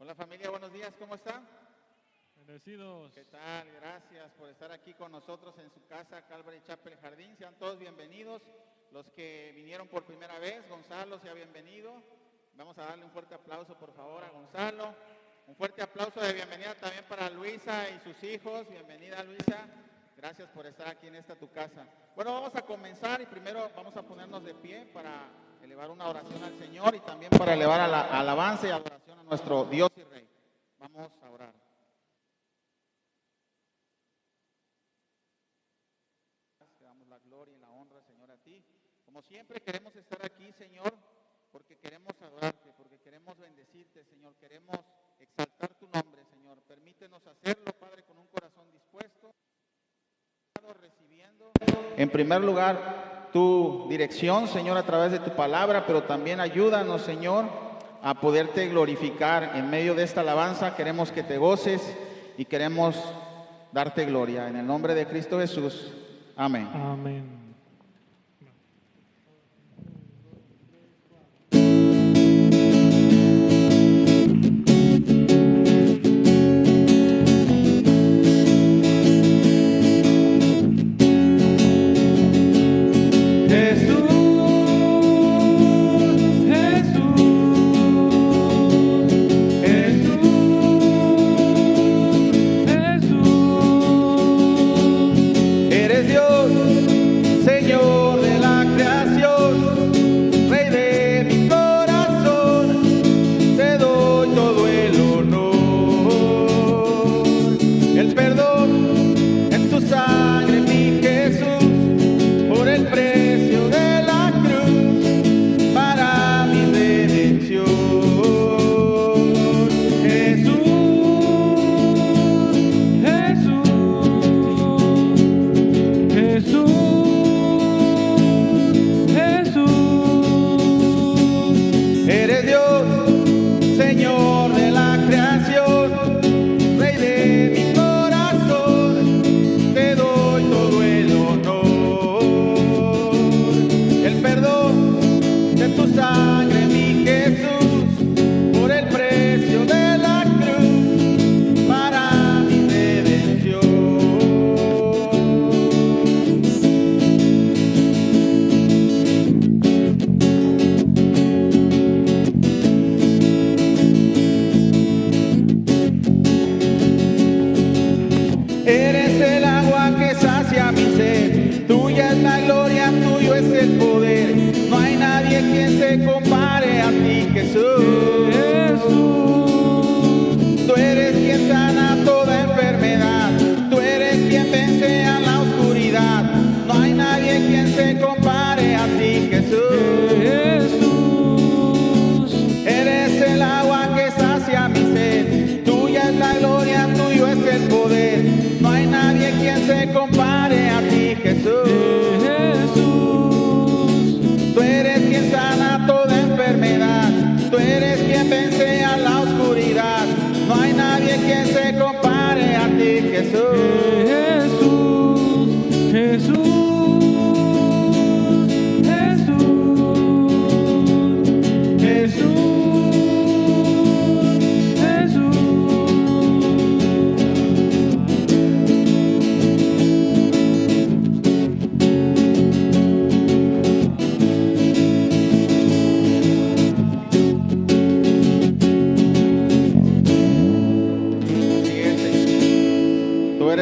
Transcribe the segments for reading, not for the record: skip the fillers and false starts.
Hola familia, buenos días, ¿cómo están? Bendecidos. ¿Qué tal? Gracias por estar aquí con nosotros en su casa, Calvary Chapel Jardín. Sean todos bienvenidos. Los que vinieron por primera vez, Gonzalo, sea bienvenido. Vamos a darle un fuerte aplauso, por favor, a Gonzalo. Un fuerte aplauso de bienvenida también para Luisa y sus hijos. Bienvenida, Luisa. Gracias por estar aquí en esta tu casa. Bueno, vamos a comenzar y primero vamos a ponernos de pie para elevar una oración al Señor y también para elevar a la alabanza y adoración a nuestro Dios y Rey. Vamos a orar. Te damos la gloria y la honra, Señor, a ti. Como siempre queremos estar aquí, Señor, porque queremos adorarte, porque queremos bendecirte, Señor. Queremos exaltar tu nombre, Señor. Permítenos hacerlo, Padre, con un corazón dispuesto, recibiendo en primer lugar tu dirección, Señor, a través de tu palabra, pero también ayúdanos, Señor, a poderte glorificar en medio de esta alabanza. Queremos que te goces y queremos darte gloria. En el nombre de Cristo Jesús. Amén. Amén.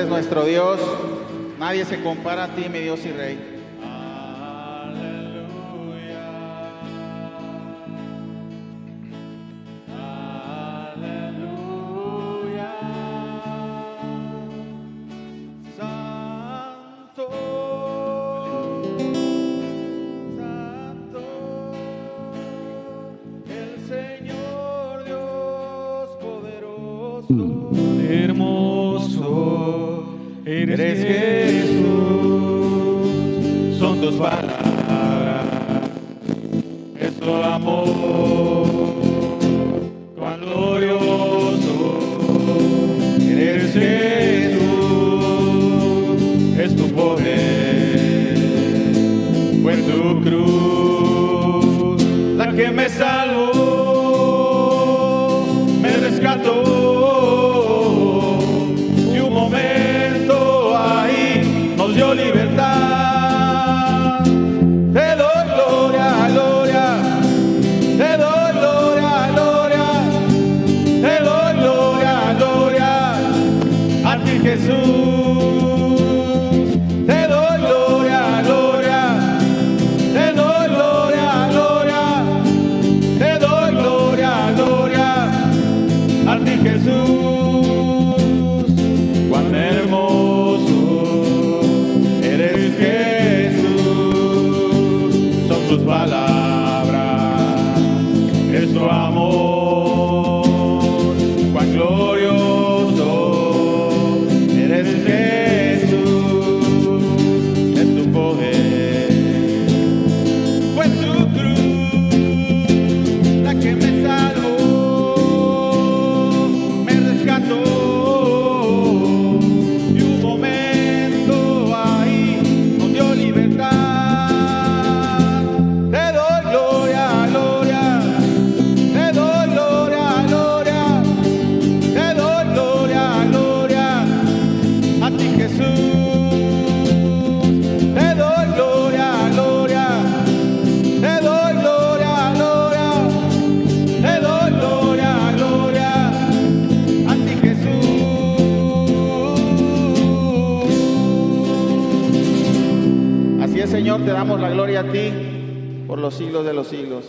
Nuestro Dios, nadie se compara a ti, mi Dios y Rey. Eres Jesús, son tus palabras, es tu amor, cuán glorioso. Eres Jesús, es tu poder, fue tu cruz la que me salvó, me rescató. rescató y un momento ahí nos dio libertad. Te doy gloria, gloria, te doy gloria, gloria, te doy gloria, gloria a ti, Jesús. Te doy gloria, gloria, te doy gloria, gloria, te doy gloria, gloria a ti, Jesús. Cuán hermoso eres, Jesús, son tus palabras, es tu amor. Cuán glorioso eres, Jesús, es tu poder. Fue tu cruz la que me salvó, me rescató y un momento ahí nos dio libertad. Te doy gloria, gloria, te doy gloria, gloria, te doy gloria, gloria a ti, Jesús. Te doy gloria, gloria, te doy gloria, gloria, te doy gloria, gloria a ti, Jesús. Así es, Señor, te damos la gloria a ti por los siglos de los siglos.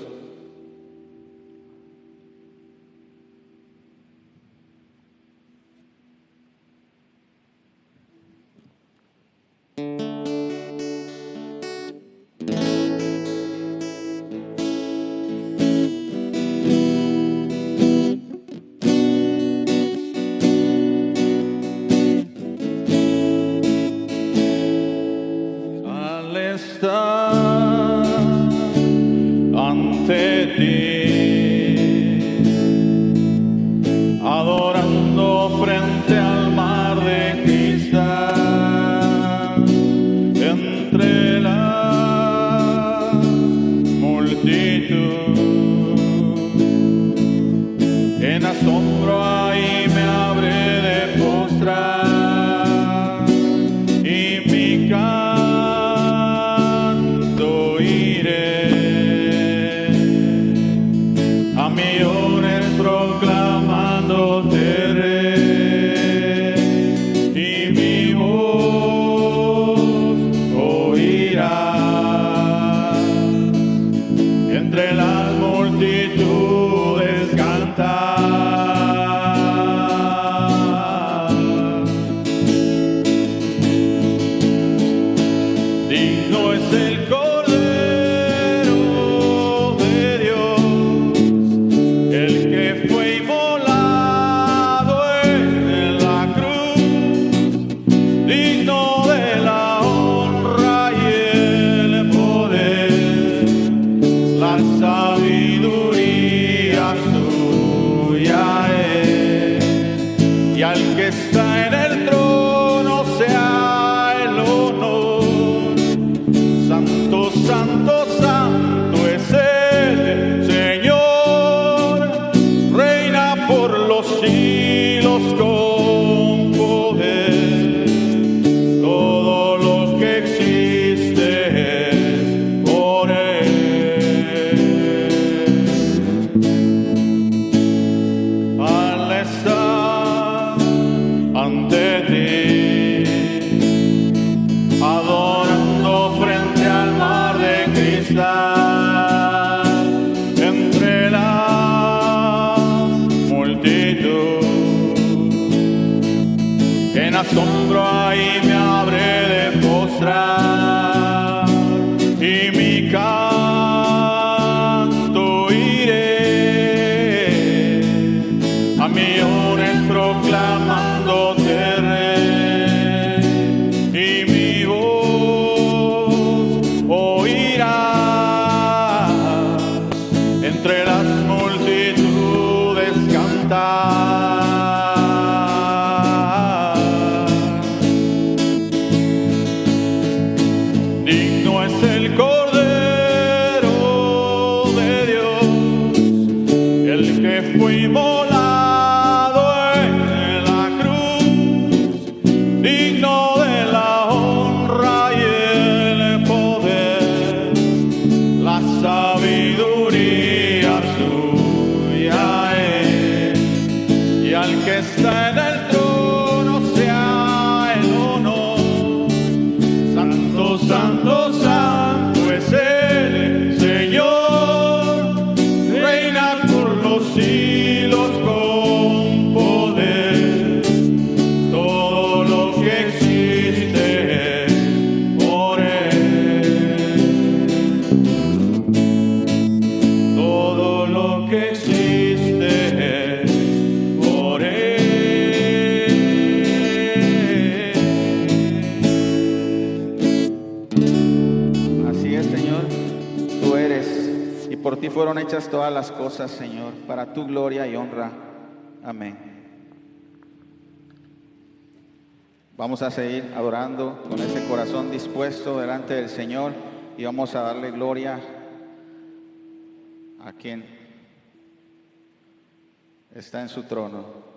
Al estar ante ti, adorando frente al mar de cristal, entre la multitud, en asombro ahí me habré de postrar y mi canto iré a millones proclamándote Rey, y mi voz oirá entre las multitudes cantar. Digno es el Cordero de Dios, el que fue inmolado en la cruz, digno de la honra y el poder, la sabiduría suya es, y al que está en el trono sea el honor. Santo, santo, santo es el Señor, reina por los siglos con poder. Todo lo que existe es por Él. Al estar ante ti, adorando frente al mar de cristal, entre la multitud, en asombro ahí me habré de postrar y mi canto iré a millones proclamándote Rey, y mi voz oirá entre las multitudes cantar. Digno es el Cordero de Dios, el que fue inmolado por ti fueron hechas todas las cosas, Señor, para tu gloria y honra. Amén. Vamos a seguir adorando con ese corazón dispuesto delante del Señor y vamos a darle gloria a quien está en su trono.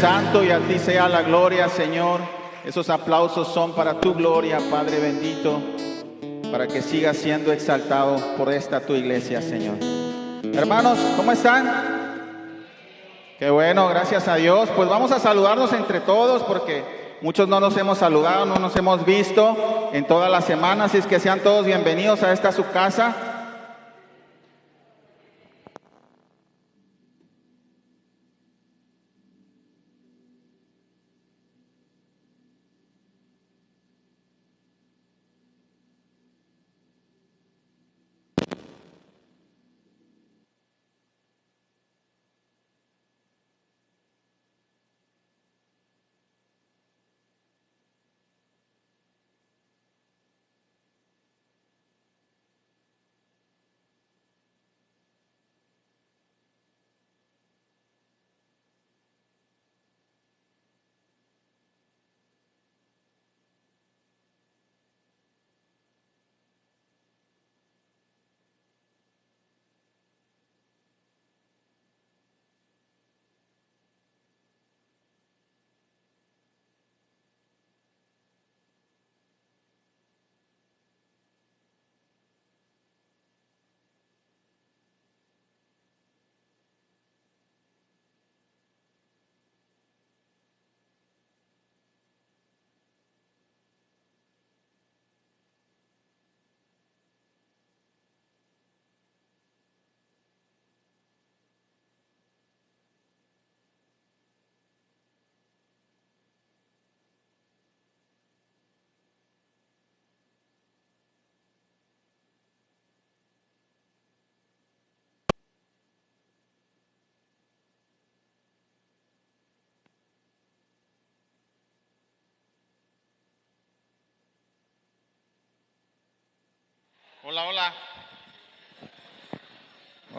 Santo, y a ti sea la gloria, Señor. Esos aplausos son para tu gloria, Padre bendito, para que sigas siendo exaltado por esta tu iglesia, Señor. Hermanos, ¿cómo están? Qué bueno, gracias a Dios. Pues vamos a saludarnos entre todos porque muchos no nos hemos saludado, no nos hemos visto en toda la semana, así es que sean todos bienvenidos a esta su casa.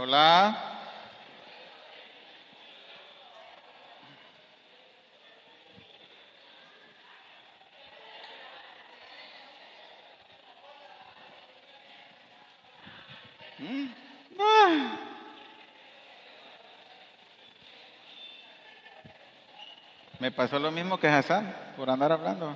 Hola. Me pasó lo mismo que Hassan por andar hablando.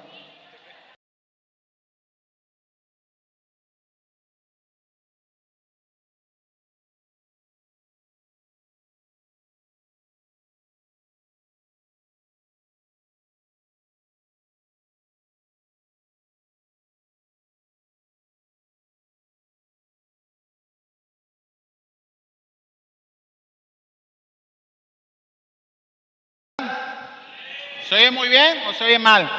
¿Se oye muy bien o se oye mal?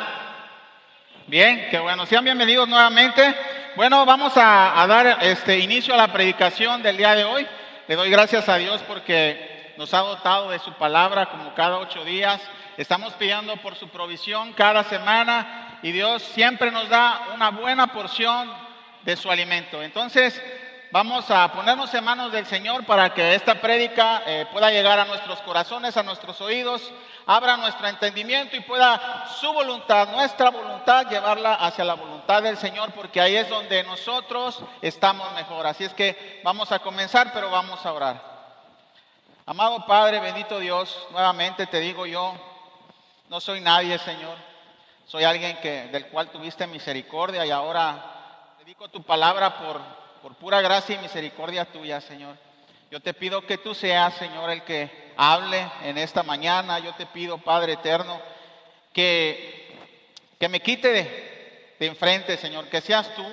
Bien, qué bueno. Sean bienvenidos nuevamente. Bueno, vamos a dar inicio a la predicación del día de hoy. Le doy gracias a Dios porque nos ha dotado de su palabra como cada 8 días. Estamos pidiendo por su provisión cada semana y Dios siempre nos da una buena porción de su alimento. Entonces, vamos a ponernos en manos del Señor para que esta prédica pueda llegar a nuestros corazones, a nuestros oídos, abra nuestro entendimiento y pueda su voluntad, nuestra voluntad, llevarla hacia la voluntad del Señor, porque ahí es donde nosotros estamos mejor. Así es que vamos a comenzar, pero vamos a orar. Amado Padre, bendito Dios, nuevamente te digo yo, no soy nadie, Señor. Soy alguien del cual tuviste misericordia y ahora dedico tu palabra por pura gracia y misericordia tuya, Señor. Yo te pido que tú seas, Señor, el que hable en esta mañana. Yo te pido, Padre eterno, que me quite de enfrente, Señor, que seas tú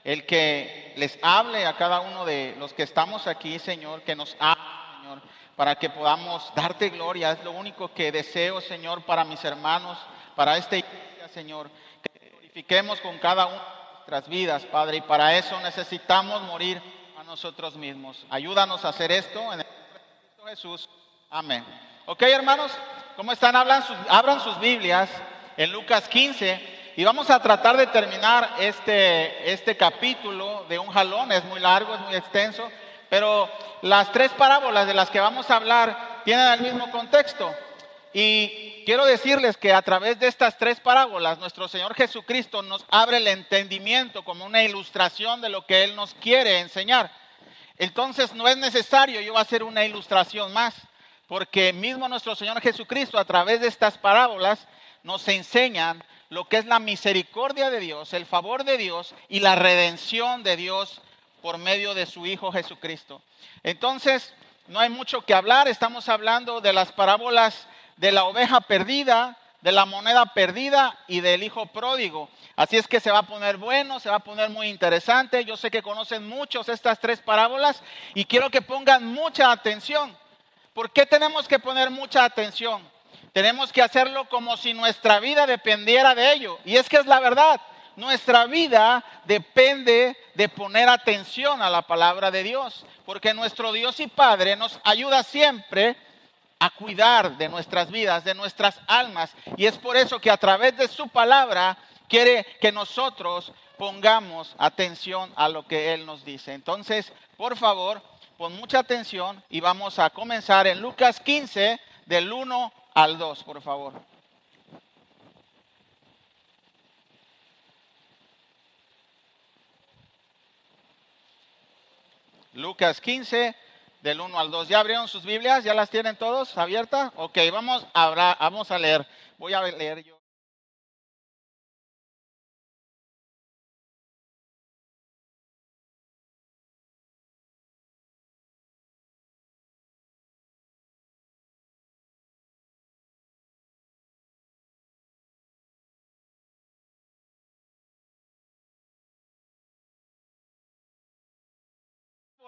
el que les hable a cada uno de los que estamos aquí, Señor, que nos hable, Señor, para que podamos darte gloria. Es lo único que deseo, Señor, para mis hermanos, para esta iglesia, Señor, que te glorifiquemos con cada uno de nuestras vidas, Padre, y para eso necesitamos morir a nosotros mismos. Ayúdanos a hacer esto en el nombre de Cristo Jesús. Amén. Ok, hermanos, ¿cómo están? Abran sus Biblias en Lucas 15 y vamos a tratar de terminar este capítulo de un jalón. Es muy largo, es muy extenso, pero las 3 parábolas de las que vamos a hablar tienen el mismo contexto. Y quiero decirles que a través de estas 3 parábolas, nuestro Señor Jesucristo nos abre el entendimiento como una ilustración de lo que Él nos quiere enseñar. Entonces no es necesario yo hacer una ilustración más, porque mismo nuestro Señor Jesucristo a través de estas parábolas nos enseñan lo que es la misericordia de Dios, el favor de Dios y la redención de Dios por medio de su Hijo Jesucristo. Entonces no hay mucho que hablar, estamos hablando de las parábolas de la oveja perdida, de la moneda perdida y del hijo pródigo. Así es que se va a poner bueno, se va a poner muy interesante. Yo sé que conocen muchos estas 3 parábolas y quiero que pongan mucha atención. ¿Por qué tenemos que poner mucha atención? Tenemos que hacerlo como si nuestra vida dependiera de ello. Y es que es la verdad, nuestra vida depende de poner atención a la palabra de Dios, porque nuestro Dios y Padre nos ayuda siempre a cuidar de nuestras vidas, de nuestras almas. Y es por eso que a través de su palabra quiere que nosotros pongamos atención a lo que Él nos dice. Entonces, por favor, pon mucha atención y vamos a comenzar en Lucas 15, del 1 al 2, por favor. Lucas 15, del 1 al 2. ¿Ya abrieron sus Biblias? ¿Ya las tienen todos abiertas? Ok, vamos a leer. Voy a leer yo.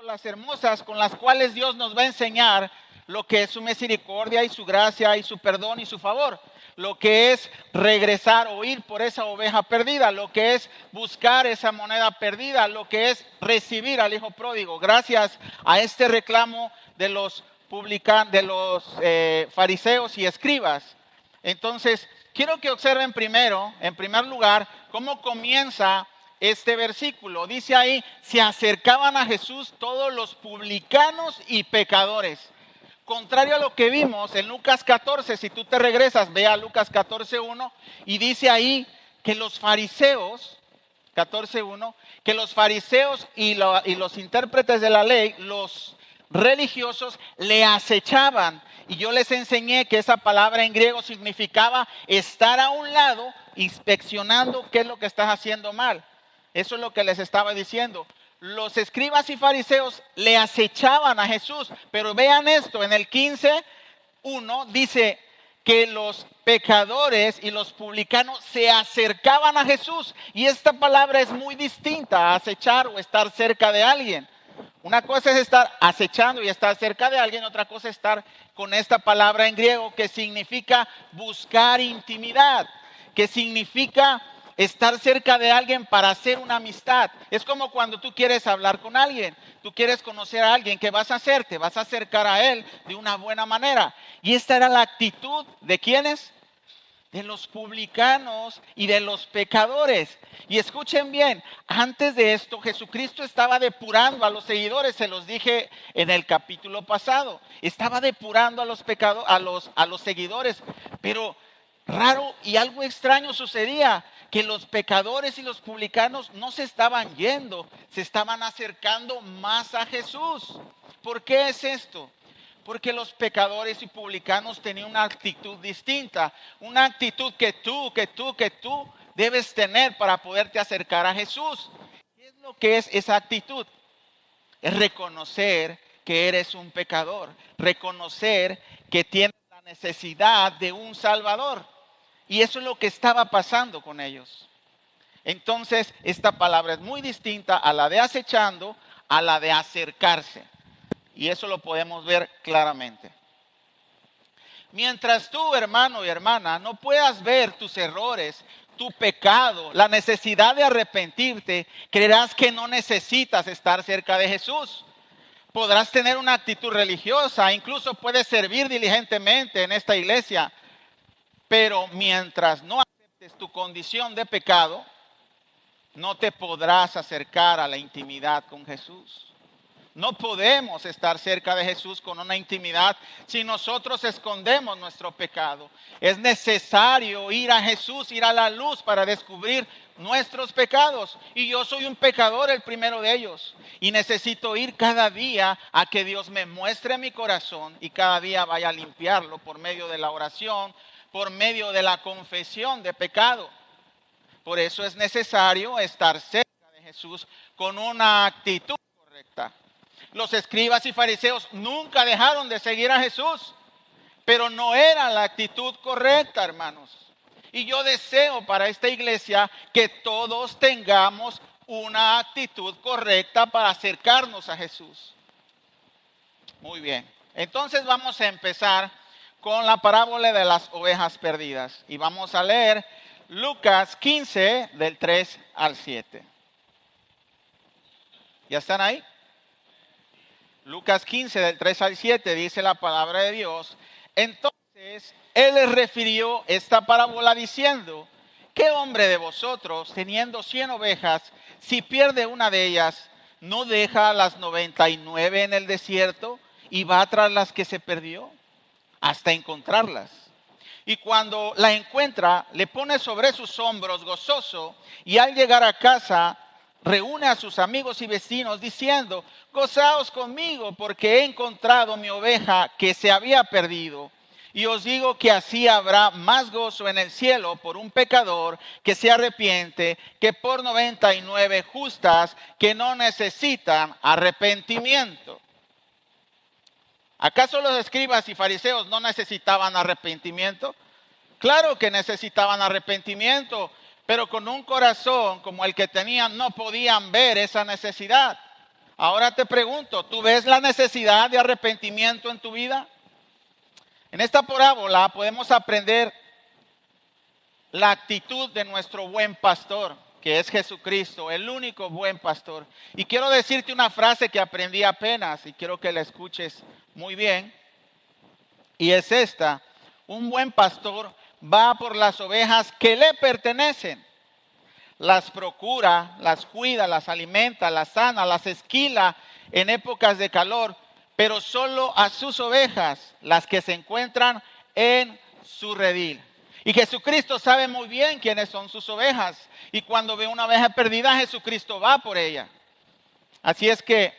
Las hermosas con las cuales Dios nos va a enseñar lo que es su misericordia y su gracia y su perdón y su favor, lo que es regresar o ir por esa oveja perdida, lo que es buscar esa moneda perdida, lo que es recibir al hijo pródigo, gracias a este reclamo de los fariseos y escribas. Entonces, quiero que observen primero, en primer lugar, cómo comienza este versículo. Dice ahí, se acercaban a Jesús todos los publicanos y pecadores. Contrario a lo que vimos en Lucas 14, si tú te regresas, ve a Lucas 14:1 y dice ahí que los fariseos, 14:1, que los fariseos y los intérpretes de la ley, los religiosos, le acechaban. Y yo les enseñé que esa palabra en griego significaba estar a un lado, inspeccionando qué es lo que estás haciendo mal. Eso es lo que les estaba diciendo. Los escribas y fariseos le acechaban a Jesús. Pero vean esto, en el 15:1 dice que los pecadores y los publicanos se acercaban a Jesús. Y esta palabra es muy distinta a acechar o estar cerca de alguien. Una cosa es estar acechando y estar cerca de alguien, otra cosa es estar con esta palabra en griego que significa buscar intimidad, que significa estar cerca de alguien para hacer una amistad. Es como cuando tú quieres hablar con alguien, tú quieres conocer a alguien, ¿qué vas a hacer? Te vas a acercar a él de una buena manera. Y esta era la actitud ¿de quiénes? De los publicanos y de los pecadores. Y escuchen bien, antes de esto Jesucristo estaba depurando a los seguidores, se los dije en el capítulo pasado, estaba depurando a los a los seguidores, pero raro y algo extraño sucedía, que los pecadores y los publicanos no se estaban yendo, se estaban acercando más a Jesús. ¿Por qué es esto? Porque los pecadores y publicanos tenían una actitud distinta, una actitud que tú debes tener para poderte acercar a Jesús. ¿Qué es lo que es esa actitud? Es reconocer que eres un pecador, reconocer que tienes la necesidad de un Salvador. Y eso es lo que estaba pasando con ellos. Entonces, esta palabra es muy distinta a la de acechando, a la de acercarse. Y eso lo podemos ver claramente. Mientras tú, hermano y hermana, no puedas ver tus errores, tu pecado, la necesidad de arrepentirte, creerás que no necesitas estar cerca de Jesús. Podrás tener una actitud religiosa, incluso puedes servir diligentemente en esta iglesia, pero mientras no aceptes tu condición de pecado, no te podrás acercar a la intimidad con Jesús. No podemos estar cerca de Jesús con una intimidad si nosotros escondemos nuestro pecado. Es necesario ir a Jesús, ir a la luz para descubrir nuestros pecados. Y yo soy un pecador, el primero de ellos. Y necesito ir cada día a que Dios me muestre mi corazón y cada día vaya a limpiarlo por medio de la oración, por medio de la confesión de pecado. Por eso es necesario estar cerca de Jesús con una actitud correcta. Los escribas y fariseos nunca dejaron de seguir a Jesús, pero no era la actitud correcta, hermanos. Y yo deseo para esta iglesia que todos tengamos una actitud correcta para acercarnos a Jesús. Muy bien, entonces vamos a empezar con la parábola de las ovejas perdidas. Y vamos a leer Lucas 15 del 3 al 7. ¿Ya están ahí? Lucas 15 del 3 al 7 dice la palabra de Dios. Entonces él les refirió esta parábola diciendo: ¿qué hombre de vosotros, teniendo 100 ovejas, si pierde una de ellas, no deja a las 99 en el desierto y va tras las que se perdió hasta encontrarlas? Y cuando la encuentra, le pone sobre sus hombros gozoso, y al llegar a casa reúne a sus amigos y vecinos diciendo: gozaos conmigo, porque he encontrado mi oveja que se había perdido. Y os digo que así habrá más gozo en el cielo por un pecador que se arrepiente que por 99 justas que no necesitan arrepentimiento. ¿Acaso los escribas y fariseos no necesitaban arrepentimiento? Claro que necesitaban arrepentimiento, pero con un corazón como el que tenían no podían ver esa necesidad. Ahora te pregunto, ¿tú ves la necesidad de arrepentimiento en tu vida? En esta parábola podemos aprender la actitud de nuestro buen pastor, que es Jesucristo, el único buen pastor. Y quiero decirte una frase que aprendí apenas y quiero que la escuches muy bien. Y es esta: un buen pastor va por las ovejas que le pertenecen. las procura, las cuida, las alimenta, las sana, las esquila en épocas de calor, pero solo a sus ovejas, las que se encuentran en su redil. Y Jesucristo sabe muy bien quiénes son sus ovejas. Y cuando ve una oveja perdida, Jesucristo va por ella. Así es que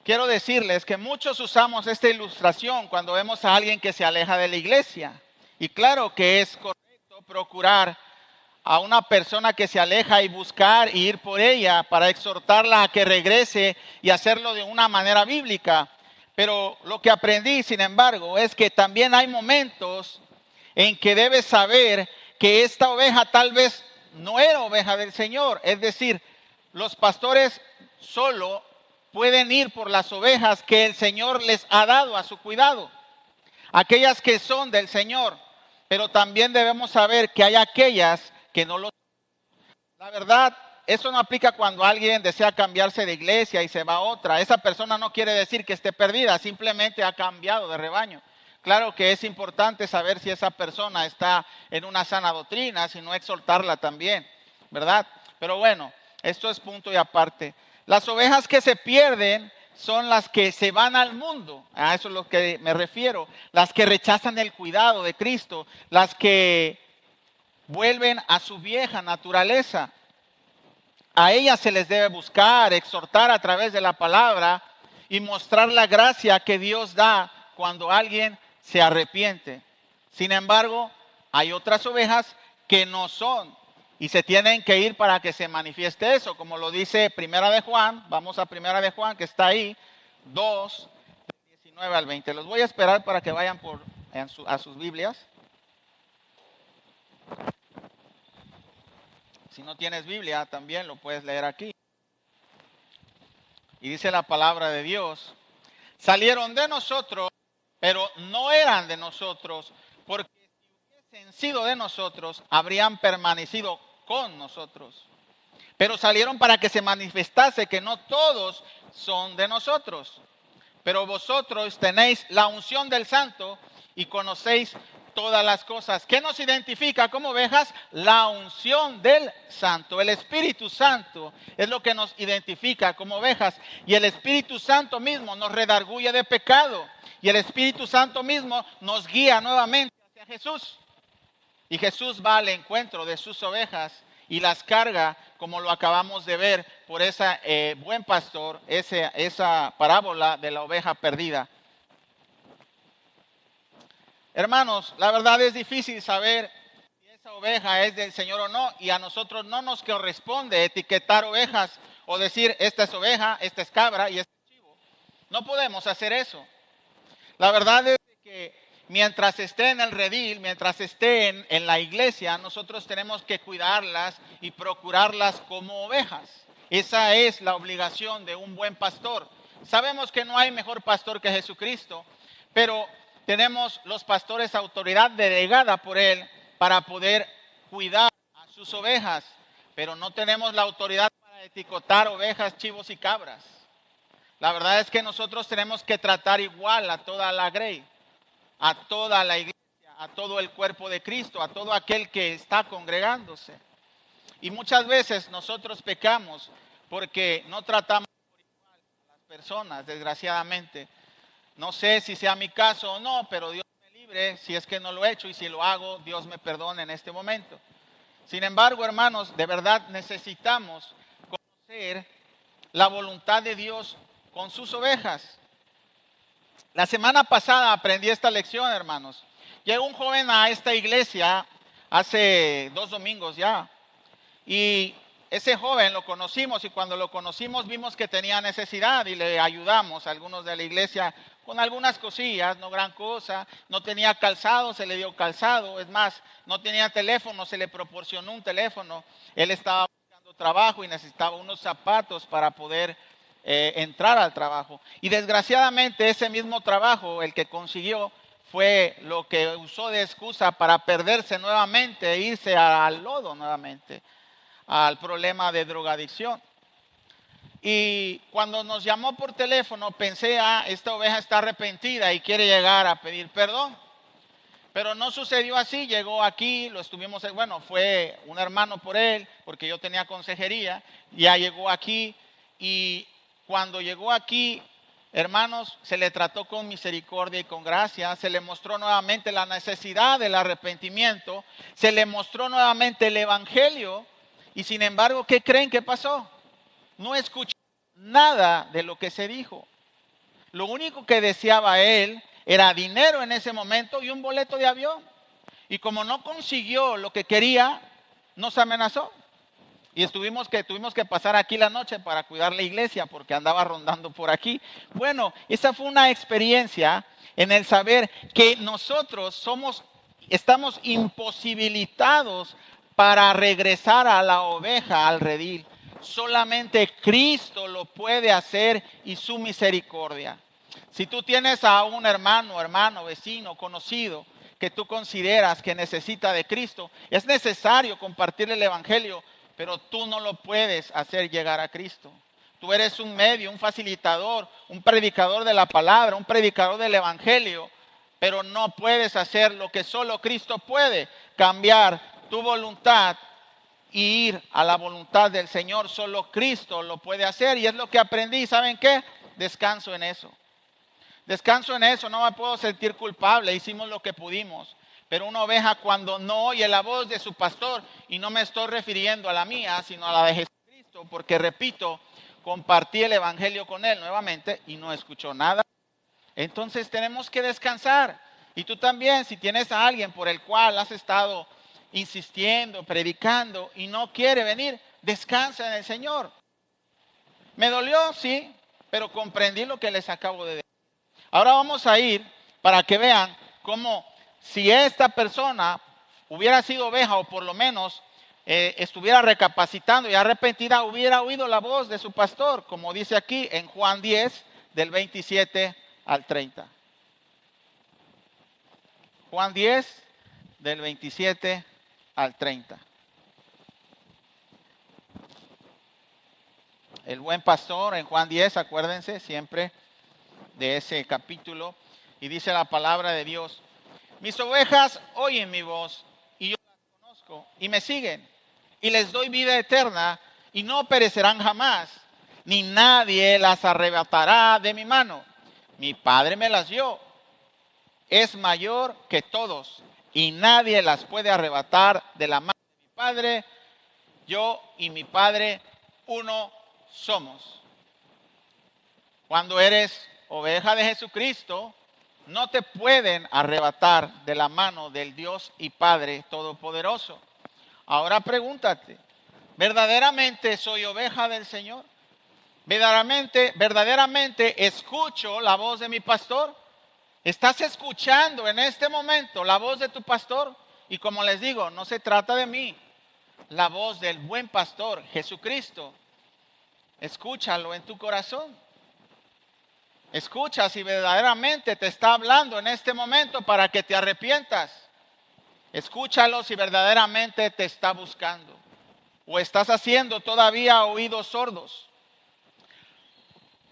quiero decirles que muchos usamos esta ilustración cuando vemos a alguien que se aleja de la iglesia. Y claro que es correcto procurar a una persona que se aleja y buscar y ir por ella para exhortarla a que regrese y hacerlo de una manera bíblica. Pero lo que aprendí, sin embargo, es que también hay momentos en que debes saber que esta oveja tal vez no era oveja del Señor. Es decir, los pastores solo pueden ir por las ovejas que el Señor les ha dado a su cuidado, aquellas que son del Señor. Pero también debemos saber que hay aquellas que no lo son. La verdad, eso no aplica cuando alguien desea cambiarse de iglesia y se va a otra. Esa persona no quiere decir que esté perdida, simplemente ha cambiado de rebaño. Claro que es importante saber si esa persona está en una sana doctrina, si no exhortarla también, ¿verdad? Pero bueno, esto es punto y aparte. Las ovejas que se pierden son las que se van al mundo, a eso es lo que me refiero, las que rechazan el cuidado de Cristo, las que vuelven a su vieja naturaleza. A ellas se les debe buscar, exhortar a través de la palabra y mostrar la gracia que Dios da cuando alguien se arrepiente. Sin embargo, hay otras ovejas que no son y se tienen que ir para que se manifieste eso, como lo dice Primera de Juan. Vamos a Primera de Juan, que está ahí, 2, 19 al 20. Los voy a esperar para que vayan a sus Biblias. Si no tienes Biblia, también lo puedes leer aquí. Y dice la palabra de Dios: salieron de nosotros, pero no eran de nosotros, porque si hubiesen sido de nosotros, habrían permanecido con nosotros. Pero salieron para que se manifestase que no todos son de nosotros. Pero vosotros tenéis la unción del Santo y conocéis todas las cosas. ¿Qué nos identifica como ovejas? La unción del Santo. El Espíritu Santo es lo que nos identifica como ovejas. Y el Espíritu Santo mismo nos redarguye de pecado. Y el Espíritu Santo mismo nos guía nuevamente hacia Jesús. Y Jesús va al encuentro de sus ovejas y las carga, como lo acabamos de ver por ese buen pastor, esa parábola de la oveja perdida. Hermanos, la verdad es difícil saber si esa oveja es del Señor o no, y a nosotros no nos corresponde etiquetar ovejas o decir esta es oveja, esta es cabra y este es chivo. No podemos hacer eso. La verdad es que mientras esté en el redil, mientras esté en la iglesia, nosotros tenemos que cuidarlas y procurarlas como ovejas. Esa es la obligación de un buen pastor. Sabemos que no hay mejor pastor que Jesucristo, pero tenemos los pastores autoridad delegada por Él para poder cuidar a sus ovejas, pero no tenemos la autoridad para etiquetar ovejas, chivos y cabras. La verdad es que nosotros tenemos que tratar igual a toda la grey, a toda la iglesia, a todo el cuerpo de Cristo, a todo aquel que está congregándose. Y muchas veces nosotros pecamos porque no tratamos por igual a las personas, desgraciadamente. No sé si sea mi caso o no, pero Dios me libre si es que no lo he hecho, y si lo hago, Dios me perdone en este momento. Sin embargo, hermanos, de verdad necesitamos conocer la voluntad de Dios con sus ovejas. La semana pasada aprendí esta lección, hermanos. Llegó un joven a esta iglesia hace 2 domingos ya, y ese joven lo conocimos, y cuando lo conocimos vimos que tenía necesidad y le ayudamos a algunos de la iglesia con algunas cosillas, no gran cosa. No tenía calzado, se le dio calzado. Es más, no tenía teléfono, se le proporcionó un teléfono. Él estaba buscando trabajo y necesitaba unos zapatos para poder entrar al trabajo. Y desgraciadamente ese mismo trabajo, el que consiguió, fue lo que usó de excusa para perderse nuevamente e irse al lodo nuevamente, al problema de drogadicción. Y cuando nos llamó por teléfono pensé, esta oveja está arrepentida y quiere llegar a pedir perdón. Pero no sucedió así, llegó aquí, lo estuvimos, bueno, fue un hermano por él, porque yo tenía consejería, ya llegó aquí y cuando llegó aquí, hermanos, se le trató con misericordia y con gracia, se le mostró nuevamente la necesidad del arrepentimiento, se le mostró nuevamente el evangelio y sin embargo, ¿qué creen que pasó? No escuchó nada de lo que se dijo. Lo único que deseaba él era dinero en ese momento y un boleto de avión. Y como no consiguió lo que quería, nos amenazó. Y tuvimos que pasar aquí la noche para cuidar la iglesia porque andaba rondando por aquí. Bueno, esa fue una experiencia en el saber que nosotros estamos imposibilitados para regresar a la oveja, al redil. Solamente Cristo lo puede hacer y su misericordia. Si tú tienes a un hermano, vecino, conocido, que tú consideras que necesita de Cristo, es necesario compartirle el evangelio, pero tú no lo puedes hacer llegar a Cristo. Tú eres un medio, un facilitador, un predicador de la palabra, un predicador del evangelio, pero no puedes hacer lo que solo Cristo puede, cambiar tu voluntad y ir a la voluntad del Señor. Solo Cristo lo puede hacer y es lo que aprendí. ¿Saben qué? Descanso en eso. Descanso en eso, no me puedo sentir culpable, hicimos lo que pudimos. Pero una oveja cuando no oye la voz de su pastor, y no me estoy refiriendo a la mía, sino a la de Jesucristo, porque repito, compartí el evangelio con él nuevamente y no escuchó nada. Entonces tenemos que descansar. Y tú también, si tienes a alguien por el cual has estado insistiendo, predicando y no quiere venir, descansa en el Señor. Me dolió, sí, pero comprendí lo que les acabo de decir. Ahora vamos a ir para que vean cómo si esta persona hubiera sido oveja o por lo menos estuviera recapacitando y arrepentida, hubiera oído la voz de su pastor, como dice aquí en Juan 10, del 27 al 30. Juan 10, del 27 al 30. El buen pastor en Juan 10, acuérdense siempre de ese capítulo, y dice la palabra de Dios: mis ovejas oyen mi voz y yo las conozco y me siguen y les doy vida eterna y no perecerán jamás, ni nadie las arrebatará de mi mano. Mi Padre me las dio, es mayor que todos y nadie las puede arrebatar de la mano de mi Padre. Yo y mi Padre uno somos. Cuando eres oveja de Jesucristo, no te pueden arrebatar de la mano del Dios y Padre Todopoderoso. Ahora pregúntate, ¿verdaderamente soy oveja del Señor? ¿Verdaderamente escucho la voz de mi pastor? ¿Estás escuchando en este momento la voz de tu pastor? Y como les digo, no se trata de mí, la voz del buen pastor, Jesucristo. Escúchalo en tu corazón. Escucha si verdaderamente te está hablando en este momento para que te arrepientas. Escúchalo si verdaderamente te está buscando. O estás haciendo todavía oídos sordos.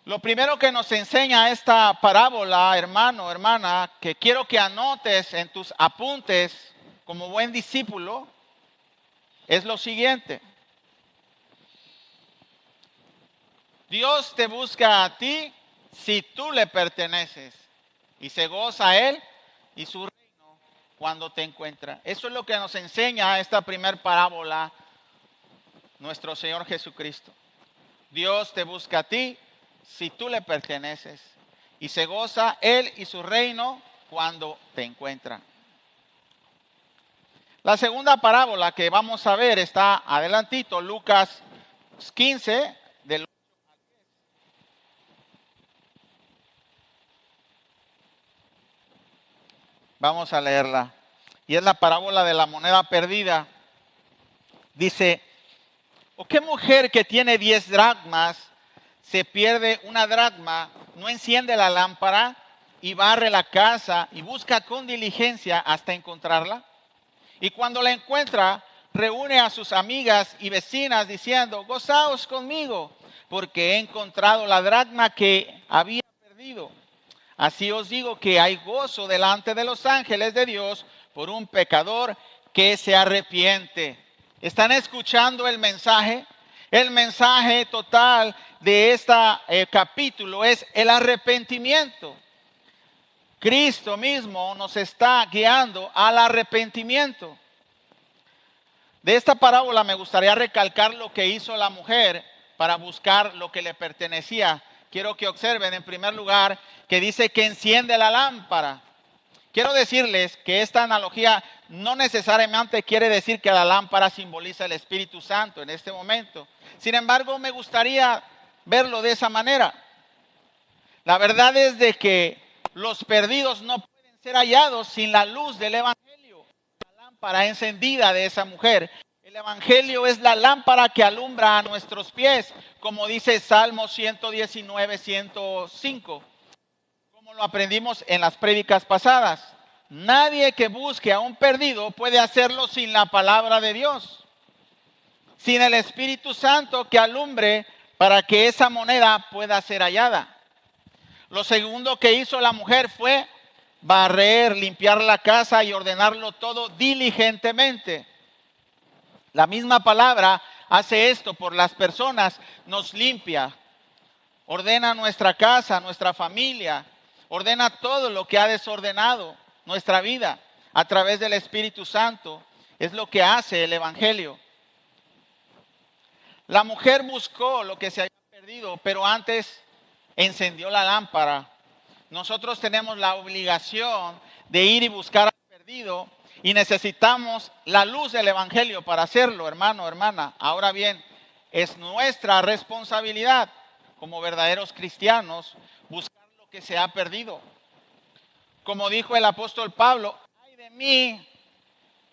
Lo primero que nos enseña esta parábola, hermano, hermana, que quiero que anotes en tus apuntes como buen discípulo, es lo siguiente. Dios te busca a ti si tú le perteneces y se goza a Él y su reino cuando te encuentra. Eso es lo que nos enseña esta primer parábola nuestro Señor Jesucristo. Dios te busca a ti si tú le perteneces y se goza Él y su reino cuando te encuentra. La segunda parábola que vamos a ver está adelantito, Lucas 15, del 8 al 10. Vamos a leerla. Y es la parábola de la moneda perdida. Dice: ¿o qué mujer que tiene 10 dracmas se pierde una dracma, no enciende la lámpara y barre la casa y busca con diligencia hasta encontrarla? Y cuando la encuentra, reúne a sus amigas y vecinas diciendo: gozaos conmigo, porque he encontrado la dracma que había perdido. Así os digo que hay gozo delante de los ángeles de Dios por un pecador que se arrepiente. ¿Están escuchando el mensaje? El mensaje total de este capítulo es el arrepentimiento. Cristo mismo nos está guiando al arrepentimiento. De esta parábola me gustaría recalcar lo que hizo la mujer para buscar lo que le pertenecía. Quiero que observen en primer lugar que dice que enciende la lámpara. Quiero decirles que esta analogía no necesariamente quiere decir que la lámpara simboliza el Espíritu Santo en este momento. Sin embargo, me gustaría verlo de esa manera. La verdad es de que los perdidos no pueden ser hallados sin la luz del Evangelio, la lámpara encendida de esa mujer. El Evangelio es la lámpara que alumbra a nuestros pies, como dice Salmo 119, 105, como lo aprendimos en las prédicas pasadas. Nadie que busque a un perdido puede hacerlo sin la palabra de Dios, sin el Espíritu Santo que alumbre para que esa moneda pueda ser hallada. Lo segundo que hizo la mujer fue barrer, limpiar la casa y ordenarlo todo diligentemente. La misma palabra hace esto por las personas, nos limpia, ordena nuestra casa, nuestra familia, ordena todo lo que ha desordenado nuestra vida a través del Espíritu Santo. Es lo que hace el Evangelio. La mujer buscó lo que se había perdido, pero antes encendió la lámpara. Nosotros tenemos la obligación de ir y buscar al perdido y necesitamos la luz del Evangelio para hacerlo, hermano, hermana. Ahora bien, es nuestra responsabilidad como verdaderos cristianos buscar lo que se ha perdido. Como dijo el apóstol Pablo, ay de mí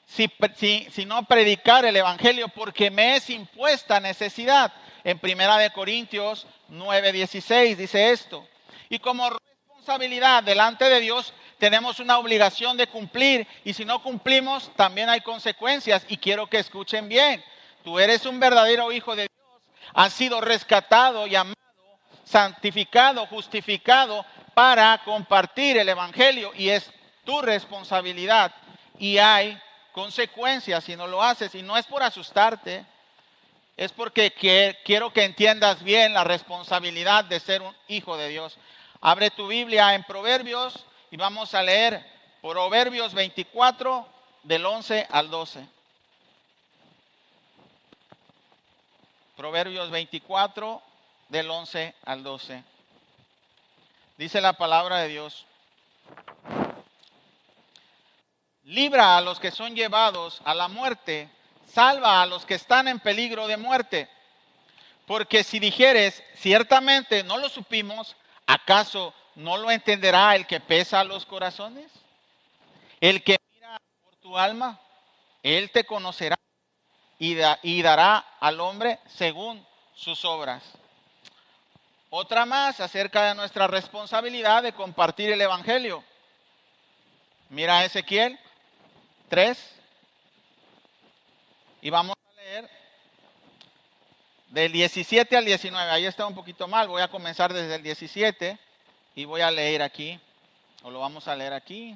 si no predicar el Evangelio, porque me es impuesta necesidad. En 1 Corintios 9:16 dice esto. Y como responsabilidad delante de Dios tenemos una obligación de cumplir, y si no cumplimos también hay consecuencias. Y quiero que escuchen bien, tú eres un verdadero hijo de Dios, has sido rescatado, llamado, santificado, justificado para compartir el Evangelio, y es tu responsabilidad, y hay consecuencias si no lo haces. Y no es por asustarte, es porque quiero que entiendas bien la responsabilidad de ser un hijo de Dios. Abre tu Biblia en Proverbios y vamos a leer Proverbios 24 del 11 al 12. Proverbios 24 del 11 al 12. Dice la palabra de Dios: libra a los que son llevados a la muerte, salva a los que están en peligro de muerte. Porque si dijeres, ciertamente no lo supimos, ¿acaso no lo entenderá el que pesa los corazones? El que mira por tu alma, él te conocerá y dará al hombre según sus obras. Otra más acerca de nuestra responsabilidad de compartir el Evangelio. Mira Ezequiel 3 y vamos a leer del 17 al 19. Ahí está un poquito mal, voy a comenzar desde el 17 y voy a leer aquí, o lo vamos a leer aquí.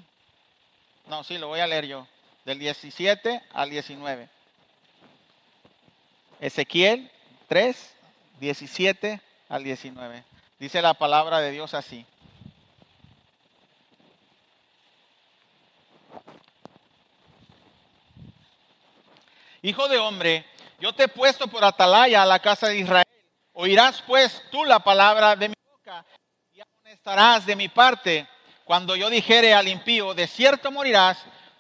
No, sí, lo voy a leer yo, del 17 al 19. Ezequiel 3, 17 al 19. Dice la palabra de Dios así: hijo de hombre, yo te he puesto por atalaya a la casa de Israel. Oirás pues tú la palabra de mi boca y amonestarás de mi parte. Cuando yo dijere al impío, de cierto morirás,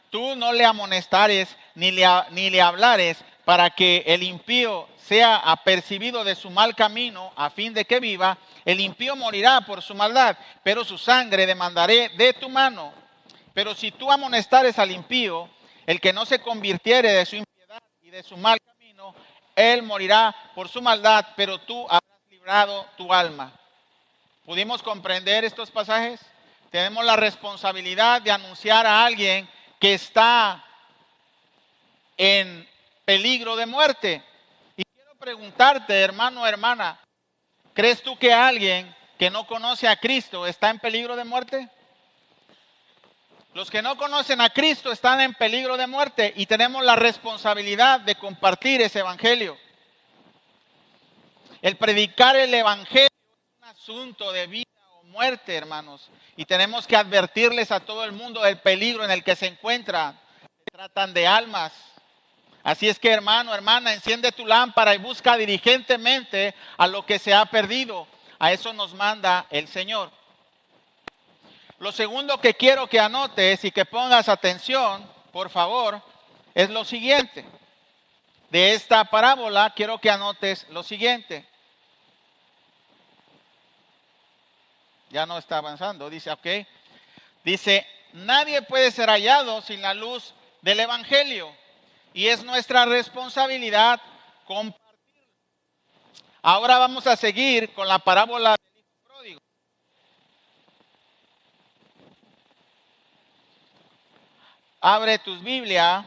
tú no le amonestares ni le hablares, para que el impío sea apercibido de su mal camino, a fin de que viva. El impío morirá por su maldad, pero su sangre demandaré de tu mano. Pero si tú amonestares al impío, el que no se convirtiere de su impiedad y de su mal camino, él morirá por su maldad, pero tú habrás librado tu alma. ¿Pudimos comprender estos pasajes? Tenemos la responsabilidad de anunciar a alguien que está en peligro de muerte. Y quiero preguntarte, hermano o hermana, ¿crees tú que alguien que no conoce a Cristo está en peligro de muerte? Los que no conocen a Cristo están en peligro de muerte y tenemos la responsabilidad de compartir ese evangelio. El predicar el evangelio es un asunto de vida o muerte, hermanos, y tenemos que advertirles a todo el mundo del peligro en el que se encuentran. Se tratan de almas. Así es que, hermano, hermana, enciende tu lámpara y busca diligentemente a lo que se ha perdido. A eso nos manda el Señor. Lo segundo que quiero que anotes y que pongas atención, por favor, es lo siguiente. De esta parábola quiero que anotes lo siguiente. Ya no está avanzando, dice, ok. Dice, nadie puede ser hallado sin la luz del evangelio. Y es nuestra responsabilidad compartirlo. Ahora vamos a seguir con la parábola del hijo pródigo. Abre tus Biblia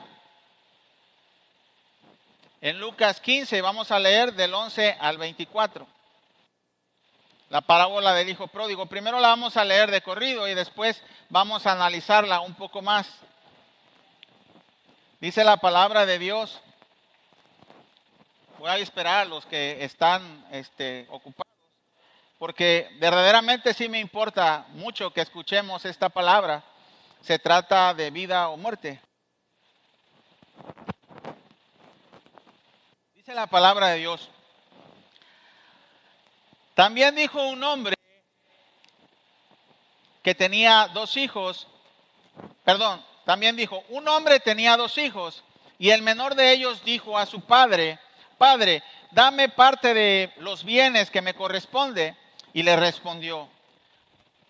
en Lucas 15, vamos a leer del 11 al 24. La parábola del hijo pródigo. Primero la vamos a leer de corrido y después vamos a analizarla un poco más. Dice la palabra de Dios. Voy a esperar a los que están ocupados, porque verdaderamente sí me importa mucho que escuchemos esta palabra. Se trata de vida o muerte. Dice la palabra de Dios. También dijo un hombre que tenía dos hijos, también dijo, un hombre tenía dos hijos, y el menor de ellos dijo a su padre, Padre, dame parte de los bienes que me corresponde, y le respondió,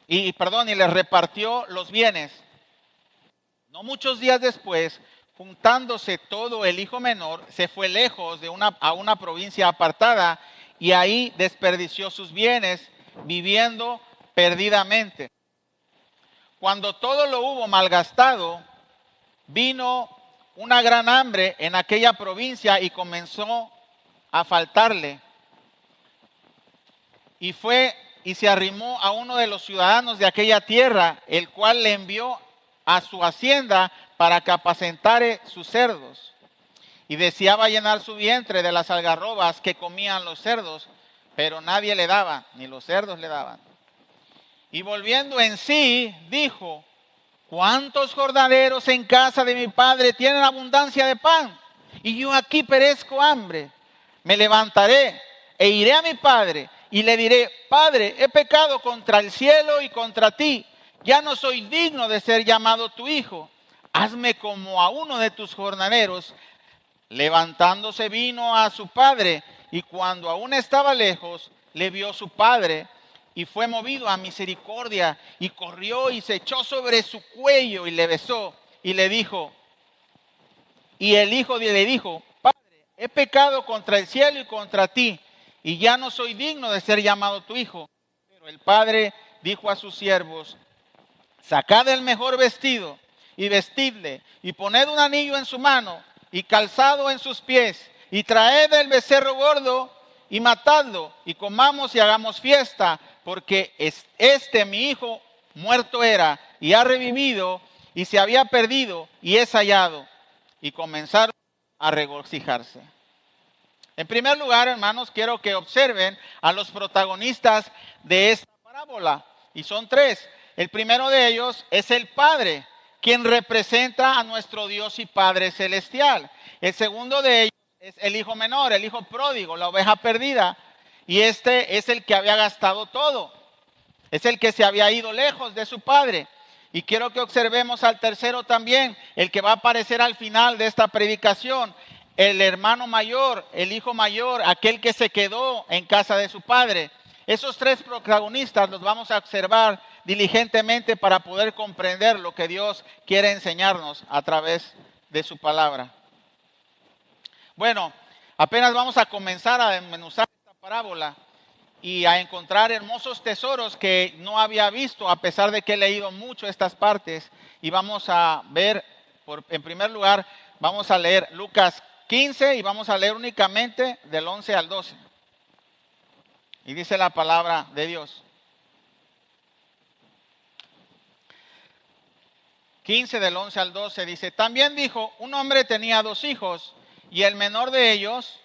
y le repartió los bienes. No muchos días después, juntándose todo el hijo menor, se fue lejos a una provincia apartada, y ahí desperdició sus bienes, viviendo perdidamente. Cuando todo lo hubo malgastado, vino una gran hambre en aquella provincia y comenzó a faltarle. Y fue y se arrimó a uno de los ciudadanos de aquella tierra, el cual le envió a su hacienda para que apacentare sus cerdos. Y deseaba llenar su vientre de las algarrobas que comían los cerdos, pero nadie le daba, ni los cerdos le daban. Y volviendo en sí, dijo, ¿cuántos jornaleros en casa de mi padre tienen abundancia de pan? Y yo aquí perezco hambre. Me levantaré e iré a mi padre y le diré, Padre, he pecado contra el cielo y contra ti. Ya no soy digno de ser llamado tu hijo. Hazme como a uno de tus jornaleros. Levantándose vino a su padre, y cuando aún estaba lejos, le vio su padre, y fue movido a misericordia, y corrió y se echó sobre su cuello, y le besó, y le dijo, y el hijo le dijo, Padre, he pecado contra el cielo y contra ti, y ya no soy digno de ser llamado tu hijo. Pero el padre dijo a sus siervos, sacad el mejor vestido, y vestidle, y poned un anillo en su mano, y calzado en sus pies, y traed el becerro gordo, y matadlo, y comamos y hagamos fiesta, porque mi hijo muerto era, y ha revivido, y se había perdido, y es hallado. Y comenzaron a regocijarse. En primer lugar, hermanos, quiero que observen a los protagonistas de esta parábola, y son tres. El primero de ellos es el Padre, quien representa a nuestro Dios y Padre celestial. El segundo de ellos es el hijo menor, el hijo pródigo, la oveja perdida. Y este es el que había gastado todo. Es el que se había ido lejos de su padre. Y quiero que observemos al tercero también, el que va a aparecer al final de esta predicación. El hermano mayor, el hijo mayor, aquel que se quedó en casa de su padre. Esos tres protagonistas los vamos a observar diligentemente para poder comprender lo que Dios quiere enseñarnos a través de su palabra. Bueno, apenas vamos a comenzar a desmenuzar esta parábola y a encontrar hermosos tesoros que no había visto, a pesar de que he leído mucho estas partes. Y vamos a ver, en primer lugar, vamos a leer Lucas 15 y vamos a leer únicamente del 11 al 12. Y dice la palabra de Dios. 15 del 11 al 12 dice, también dijo, un hombre tenía 2 hijos y el menor de ellos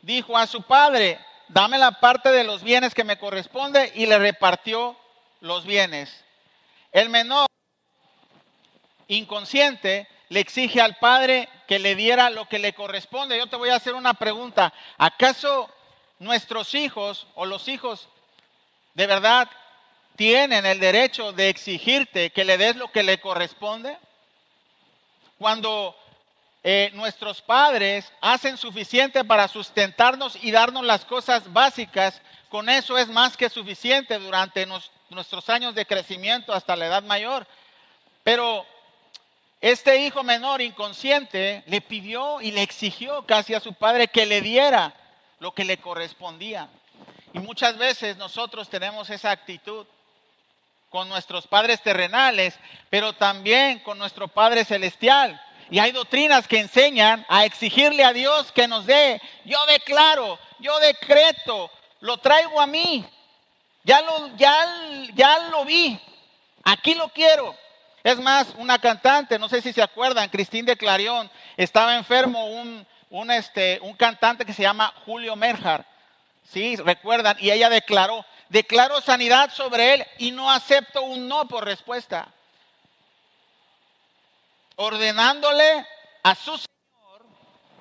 dijo a su padre, dame la parte de los bienes que me corresponde, y le repartió los bienes. El menor, inconsciente, le exige al padre que le diera lo que le corresponde. Yo te voy a hacer una pregunta. ¿Acaso nuestros hijos o los hijos de verdad tienen el derecho de exigirte que le des lo que le corresponde? Cuando nuestros padres hacen suficiente para sustentarnos y darnos las cosas básicas, con eso es más que suficiente durante nuestros años de crecimiento hasta la edad mayor. Pero este hijo menor inconsciente le pidió y le exigió casi a su padre que le diera lo que le correspondía. Y muchas veces nosotros tenemos esa actitud con nuestros padres terrenales, pero también con nuestro Padre Celestial. Y hay doctrinas que enseñan a exigirle a Dios que nos dé. Yo declaro, yo decreto, lo traigo a mí. Ya lo vi, aquí lo quiero. Es más, una cantante, no sé si se acuerdan, Cristín de Clarion, estaba enfermo un cantante que se llama Julio Merjar. Sí, recuerdan, y ella declaró sanidad sobre él y no acepto un no por respuesta. Ordenándole a su Señor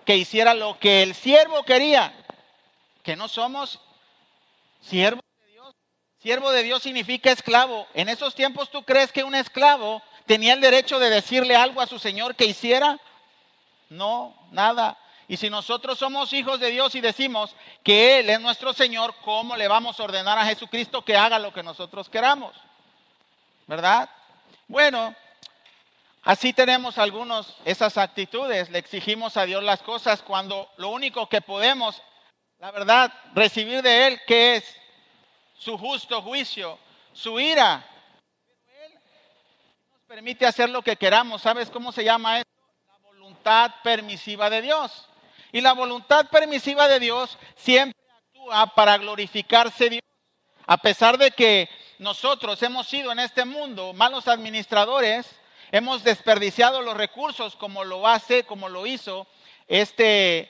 que hiciera lo que el siervo quería. Que no somos siervos de Dios. Siervo de Dios significa esclavo. En esos tiempos, ¿tú crees que un esclavo tenía el derecho de decirle algo a su Señor que hiciera? No, nada. Y si nosotros somos hijos de Dios y decimos que Él es nuestro Señor, ¿cómo le vamos a ordenar a Jesucristo que haga lo que nosotros queramos? ¿Verdad? Bueno, así tenemos algunos esas actitudes. Le exigimos a Dios las cosas cuando lo único que podemos, la verdad, recibir de Él, que es su justo juicio, su ira. Pero Él nos permite hacer lo que queramos. ¿Sabes cómo se llama esto? La voluntad permisiva de Dios. Y la voluntad permisiva de Dios siempre actúa para glorificarse Dios. A pesar de que nosotros hemos sido en este mundo malos administradores, hemos desperdiciado los recursos como lo hizo este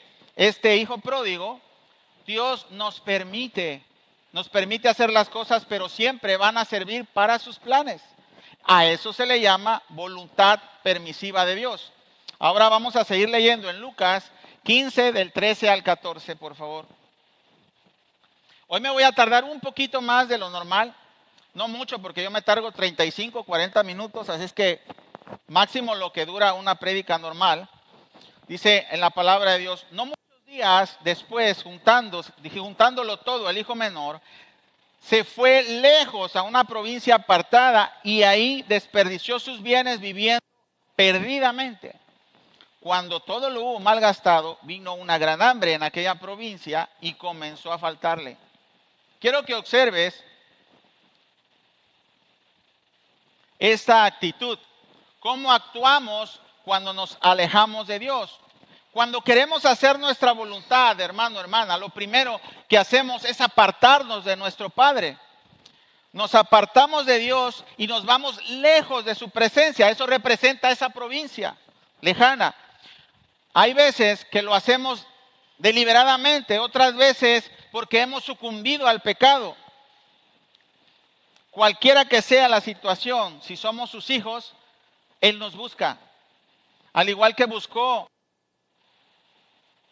hijo pródigo. Dios nos permite hacer las cosas, pero siempre van a servir para sus planes. A eso se le llama voluntad permisiva de Dios. Ahora vamos a seguir leyendo en Lucas 15 del 13 al 14, por favor. Hoy me voy a tardar un poquito más de lo normal, no mucho porque yo me tardo 35, 40 minutos, así es que máximo lo que dura una prédica normal. Dice en la palabra de Dios, no muchos días después, juntándolo todo, el hijo menor se fue lejos a una provincia apartada y ahí desperdició sus bienes viviendo perdidamente. Cuando todo lo hubo malgastado, vino una gran hambre en aquella provincia y comenzó a faltarle. Quiero que observes esta actitud. ¿Cómo actuamos cuando nos alejamos de Dios? Cuando queremos hacer nuestra voluntad, hermano, hermana, lo primero que hacemos es apartarnos de nuestro Padre. Nos apartamos de Dios y nos vamos lejos de su presencia. Eso representa esa provincia lejana. Hay veces que lo hacemos deliberadamente, otras veces porque hemos sucumbido al pecado. Cualquiera que sea la situación, si somos sus hijos, Él nos busca. Al igual que buscó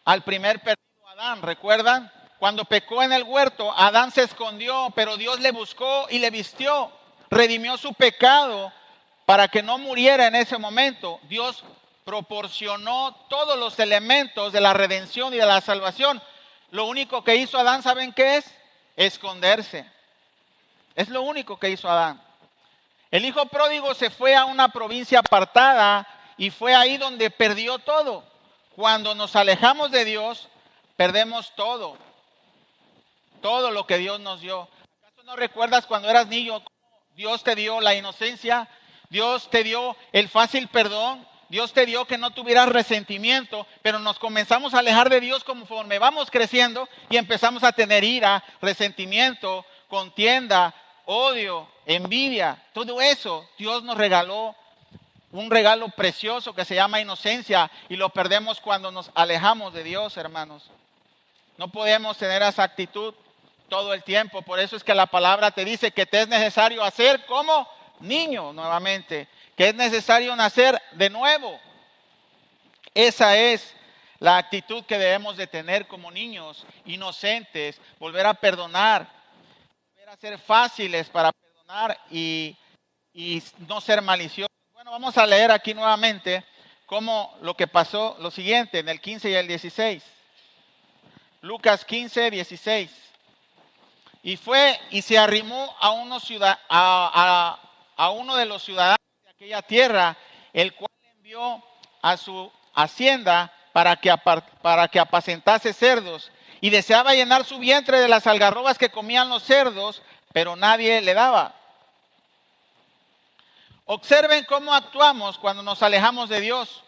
al primer perdido Adán, ¿recuerdan? Cuando pecó en el huerto, Adán se escondió, pero Dios le buscó y le vistió, redimió su pecado para que no muriera en ese momento. Dios proporcionó todos los elementos de la redención y de la salvación. Lo único que hizo Adán, ¿saben qué es? Esconderse. Es lo único que hizo Adán. El hijo pródigo se fue a una provincia apartada y fue ahí donde perdió todo. Cuando nos alejamos de Dios, perdemos todo. Todo lo que Dios nos dio. ¿Acaso no recuerdas cuando eras niño? Dios te dio la inocencia, Dios te dio el fácil perdón, Dios te dio que no tuvieras resentimiento, pero nos comenzamos a alejar de Dios conforme vamos creciendo y empezamos a tener ira, resentimiento, contienda, odio, envidia. Todo eso Dios nos regaló un regalo precioso que se llama inocencia y lo perdemos cuando nos alejamos de Dios, hermanos. No podemos tener esa actitud todo el tiempo. Por eso es que la palabra te dice que te es necesario hacer como niño nuevamente, que es necesario nacer de nuevo. Esa es la actitud que debemos de tener como niños inocentes, volver a perdonar, volver a ser fáciles para perdonar y no ser maliciosos. Bueno, vamos a leer aquí nuevamente cómo lo que pasó, lo siguiente, en el 15 y el 16. Lucas 15, 16. Y fue y se arrimó a uno de los ciudadanos de aquella tierra, el cual envió a su hacienda para que apacentase cerdos, y deseaba llenar su vientre de las algarrobas que comían los cerdos, pero nadie le daba. Observen cómo actuamos cuando nos alejamos de Dios.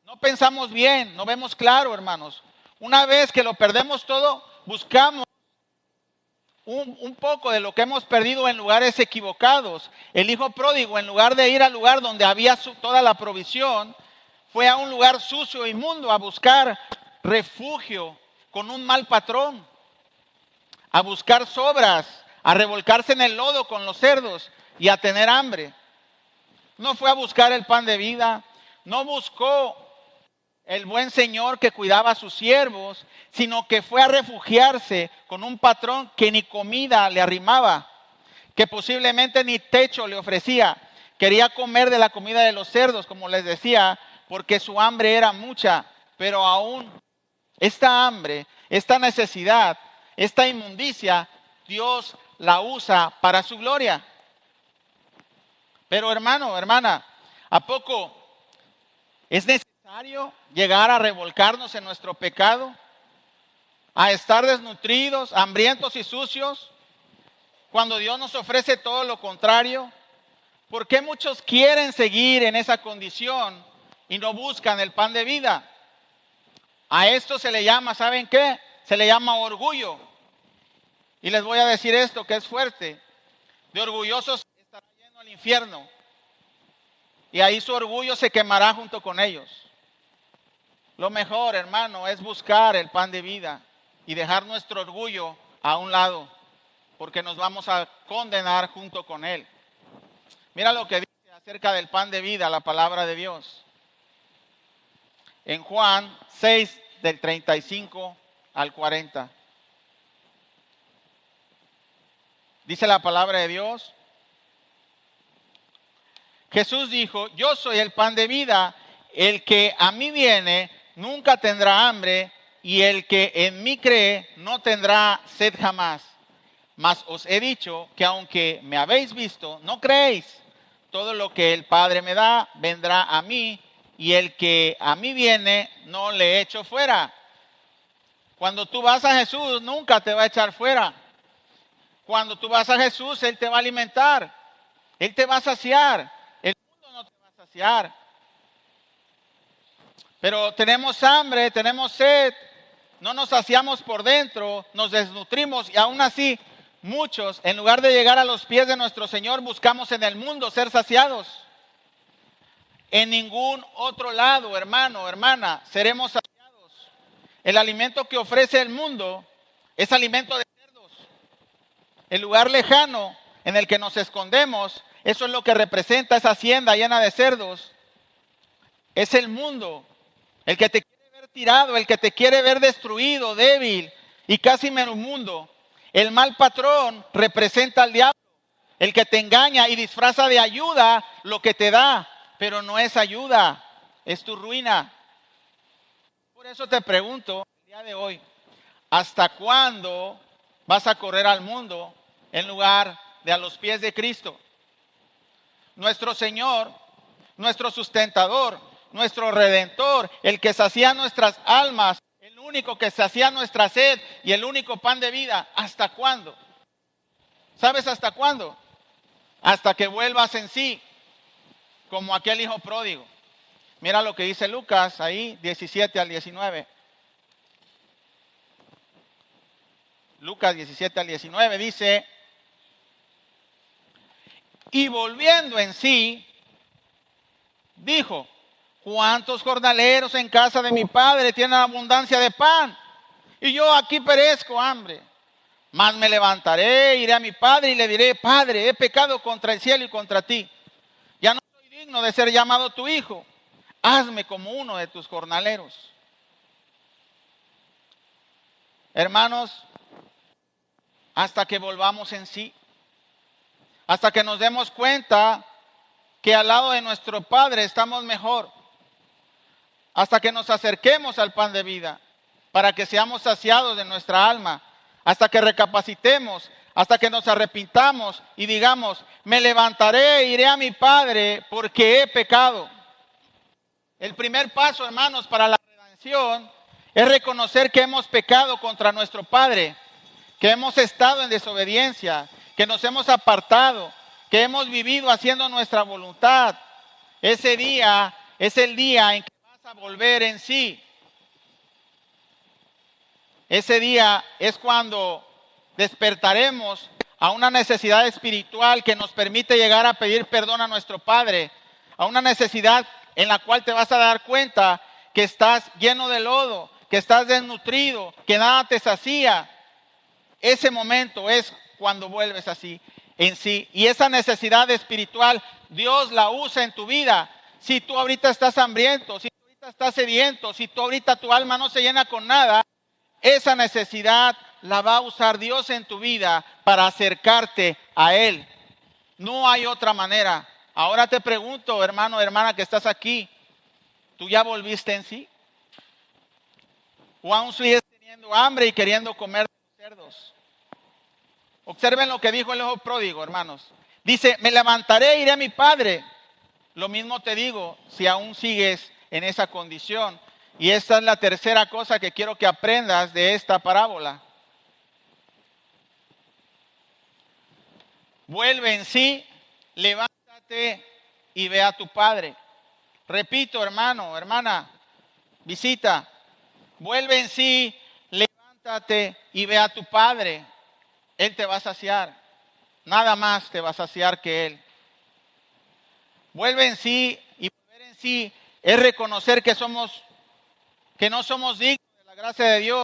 No pensamos bien, no vemos claro, hermanos. Una vez que lo perdemos todo, buscamos un poco de lo que hemos perdido en lugares equivocados. El hijo pródigo, en lugar de ir al lugar donde había toda la provisión, fue a un lugar sucio e inmundo a buscar refugio con un mal patrón, a buscar sobras, a revolcarse en el lodo con los cerdos y a tener hambre. No fue a buscar el pan de vida, no buscó el buen Señor que cuidaba a sus siervos, sino que fue a refugiarse con un patrón que ni comida le arrimaba, que posiblemente ni techo le ofrecía. Quería comer de la comida de los cerdos, como les decía, porque su hambre era mucha, pero aún esta hambre, esta necesidad, esta inmundicia, Dios la usa para su gloria. Pero hermano, hermana, ¿a poco es necesario llegar a revolcarnos en nuestro pecado? ¿A estar desnutridos, hambrientos y sucios? Cuando Dios nos ofrece todo lo contrario. ¿Por qué muchos quieren seguir en esa condición y no buscan el pan de vida? A esto se le llama, ¿saben qué? Se le llama orgullo. Y les voy a decir esto que es fuerte. De orgullosos estará lleno el infierno. Y ahí su orgullo se quemará junto con ellos. Lo mejor, hermano, es buscar el pan de vida y dejar nuestro orgullo a un lado, porque nos vamos a condenar junto con él. Mira lo que dice acerca del pan de vida la palabra de Dios. En Juan 6, del 35 al 40. Dice la palabra de Dios. Jesús dijo, yo soy el pan de vida, el que a mí viene nunca tendrá hambre, y el que en mí cree no tendrá sed jamás. Mas os he dicho que aunque me habéis visto, no creéis. Todo lo que el Padre me da vendrá a mí, y el que a mí viene no le echo fuera. Cuando tú vas a Jesús, nunca te va a echar fuera. Cuando tú vas a Jesús, Él te va a alimentar, Él te va a saciar. El mundo no te va a saciar. Pero tenemos hambre, tenemos sed, no nos saciamos por dentro, nos desnutrimos y aún así muchos, en lugar de llegar a los pies de nuestro Señor, buscamos en el mundo ser saciados. En ningún otro lado, hermano, hermana, seremos saciados. El alimento que ofrece el mundo es alimento de cerdos. El lugar lejano en el que nos escondemos, eso es lo que representa esa hacienda llena de cerdos. Es el mundo, el que te quiere ver tirado, el que te quiere ver destruido, débil y casi moribundo. El mal patrón representa al diablo, el que te engaña y disfraza de ayuda lo que te da, pero no es ayuda, es tu ruina. Por eso te pregunto el día de hoy, ¿hasta cuándo vas a correr al mundo en lugar de a los pies de Cristo? Nuestro Señor, nuestro sustentador, nuestro redentor, el que sacía nuestras almas, el único que sacía nuestra sed y el único pan de vida. ¿Hasta cuándo? ¿Sabes hasta cuándo? Hasta que vuelvas en sí, como aquel hijo pródigo. Mira lo que dice Lucas ahí, 17 al 19. Lucas 17 al 19 dice, y volviendo en sí, dijo: ¿cuántos jornaleros en casa de mi padre tienen abundancia de pan? Y yo aquí perezco hambre. Mas me levantaré, iré a mi padre y le diré: Padre, he pecado contra el cielo y contra ti. Ya no soy digno de ser llamado tu hijo. Hazme como uno de tus jornaleros. Hermanos, hasta que volvamos en sí, hasta que nos demos cuenta que al lado de nuestro Padre estamos mejor, hasta que nos acerquemos al pan de vida, para que seamos saciados de nuestra alma, hasta que recapacitemos, hasta que nos arrepintamos y digamos: me levantaré e iré a mi Padre porque he pecado. El primer paso, hermanos, para la redención es reconocer que hemos pecado contra nuestro Padre, que hemos estado en desobediencia, que nos hemos apartado, que hemos vivido haciendo nuestra voluntad. Ese día es el día en que vas a volver en sí. Ese día es cuando despertaremos a una necesidad espiritual que nos permite llegar a pedir perdón a nuestro Padre, a una necesidad en la cual te vas a dar cuenta que estás lleno de lodo, que estás desnutrido, que nada te sacía. Ese momento es cuando vuelves así en sí. Y esa necesidad espiritual Dios la usa en tu vida. Si tú ahorita estás hambriento, si tú ahorita estás sediento, si tú ahorita tu alma no se llena con nada, esa necesidad la va a usar Dios en tu vida para acercarte a Él. No hay otra manera. Ahora te pregunto, hermano, hermana que estás aquí, ¿tú ya volviste en sí? ¿O aún sigues teniendo hambre y queriendo comer de los cerdos? Observen lo que dijo el hijo pródigo, hermanos. Dice: me levantaré e iré a mi padre. Lo mismo te digo si aún sigues en esa condición. Y esta es la tercera cosa que quiero que aprendas de esta parábola. Vuelve en sí, levántate y ve a tu Padre. Repito, hermano, hermana, visita. Vuelve en sí, levántate y ve a tu Padre. Él te va a saciar. Nada más te va a saciar que Él. Vuelve en sí, y volver en sí es reconocer que no somos dignos de la gracia de Dios,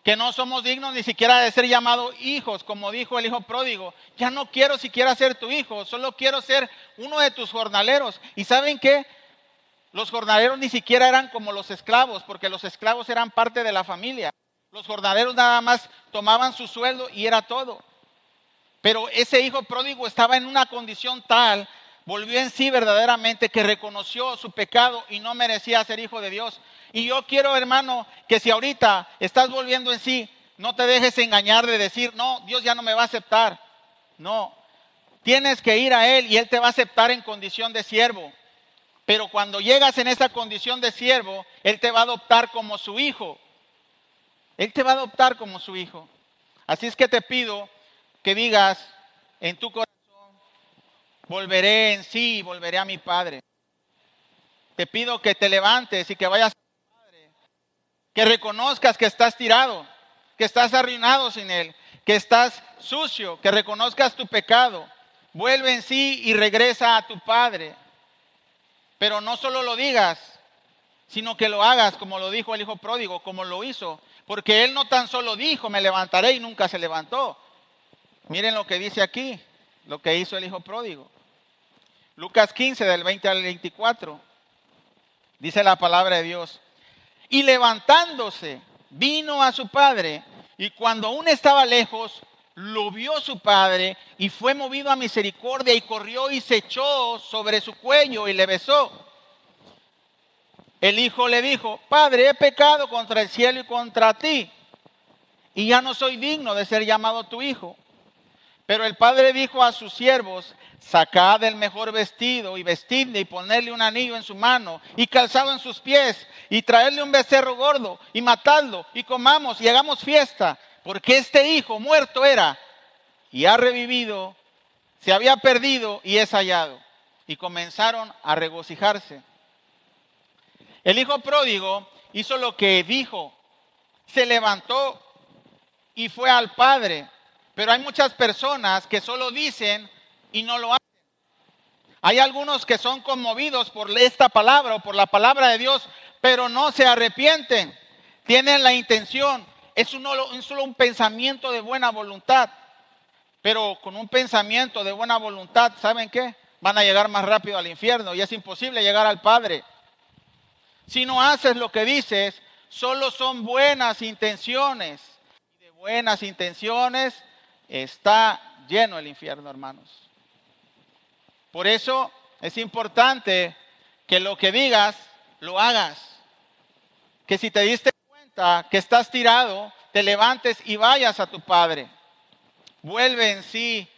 que no somos dignos ni siquiera de ser llamados hijos, como dijo el hijo pródigo. Ya no quiero siquiera ser tu hijo, solo quiero ser uno de tus jornaleros. ¿Y saben qué? Los jornaleros ni siquiera eran como los esclavos, porque los esclavos eran parte de la familia. Los jornaleros nada más tomaban su sueldo y era todo. Pero ese hijo pródigo estaba en una condición tal, volvió en sí verdaderamente, que reconoció su pecado y no merecía ser hijo de Dios. Y yo quiero, hermano, que si ahorita estás volviendo en sí, no te dejes engañar de decir: no, Dios ya no me va a aceptar. No, tienes que ir a Él y Él te va a aceptar en condición de siervo. Pero cuando llegas en esa condición de siervo, Él te va a adoptar como su hijo. Él te va a adoptar como su hijo. Así es que te pido que digas en tu corazón: volveré en sí y volveré a mi Padre. Te pido que te levantes y que vayas a tu Padre. Que reconozcas que estás tirado, que estás arruinado sin Él, que estás sucio, que reconozcas tu pecado. Vuelve en sí y regresa a tu Padre. Pero no solo lo digas, sino que lo hagas como lo dijo el hijo pródigo, como lo hizo. Porque él no tan solo dijo: me levantaré, y nunca se levantó. Miren lo que dice aquí, lo que hizo el hijo pródigo. Lucas 15, del 20 al 24. Dice la palabra de Dios: y levantándose, vino a su padre, y cuando aún estaba lejos, lo vio su padre, y fue movido a misericordia, y corrió y se echó sobre su cuello y le besó. El hijo le dijo: Padre, he pecado contra el cielo y contra ti, y ya no soy digno de ser llamado tu hijo. Pero el padre dijo a sus siervos: sacad el mejor vestido y vestidle, y ponedle un anillo en su mano y calzado en sus pies, y traedle un becerro gordo y matadlo, y comamos y hagamos fiesta, porque este hijo muerto era y ha revivido, se había perdido y es hallado. Y comenzaron a regocijarse. El hijo pródigo hizo lo que dijo, se levantó y fue al padre. Pero hay muchas personas que solo dicen y no lo hacen. Hay algunos que son conmovidos por esta palabra o por la palabra de Dios, pero no se arrepienten. Tienen la intención, es solo un pensamiento de buena voluntad. Pero con un pensamiento de buena voluntad, ¿saben qué? Van a llegar más rápido al infierno y es imposible llegar al Padre. Si no haces lo que dices, solo son buenas intenciones. Y de buenas intenciones está lleno el infierno, hermanos. Por eso es importante que lo que digas, lo hagas. Que si te diste cuenta que estás tirado, te levantes y vayas a tu Padre. Vuelve en sí,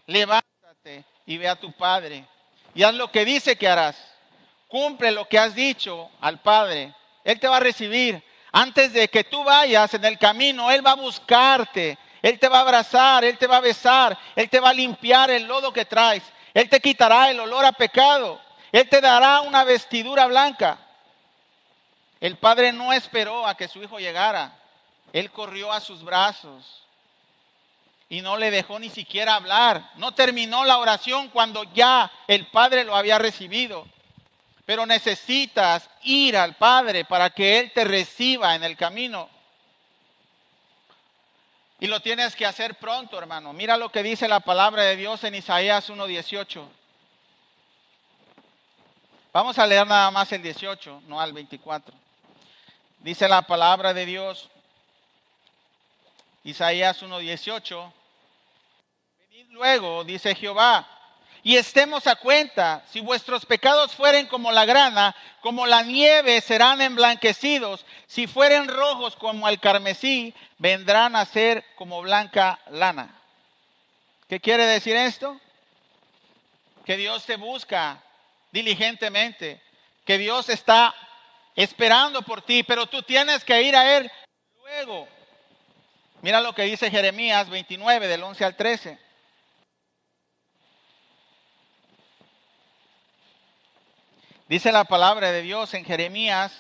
levántate y ve a tu Padre. Y haz lo que dice que harás. Cumple lo que has dicho al Padre. Él te va a recibir. Antes de que tú vayas en el camino, Él va a buscarte. Él te va a abrazar, Él te va a besar. Él te va a limpiar el lodo que traes. Él te quitará el olor a pecado. Él te dará una vestidura blanca. El Padre no esperó a que su hijo llegara. Él corrió a sus brazos. Y no le dejó ni siquiera hablar. No terminó la oración cuando ya el Padre lo había recibido. Pero necesitas ir al Padre para que Él te reciba en el camino. Y lo tienes que hacer pronto, hermano. Mira lo que dice la palabra de Dios en Isaías 1:18. Vamos a leer nada más el 18, no al 24. Dice la palabra de Dios, Isaías 1:18. Venid luego, dice Jehová, y estemos a cuenta. Si vuestros pecados fueren como la grana, como la nieve serán emblanquecidos. Si fueren rojos como el carmesí, vendrán a ser como blanca lana. ¿Qué quiere decir esto? Que Dios te busca diligentemente, que Dios está esperando por ti, pero tú tienes que ir a Él luego. Mira lo que dice Jeremías 29, del 11 al 13. Dice la palabra de Dios en Jeremías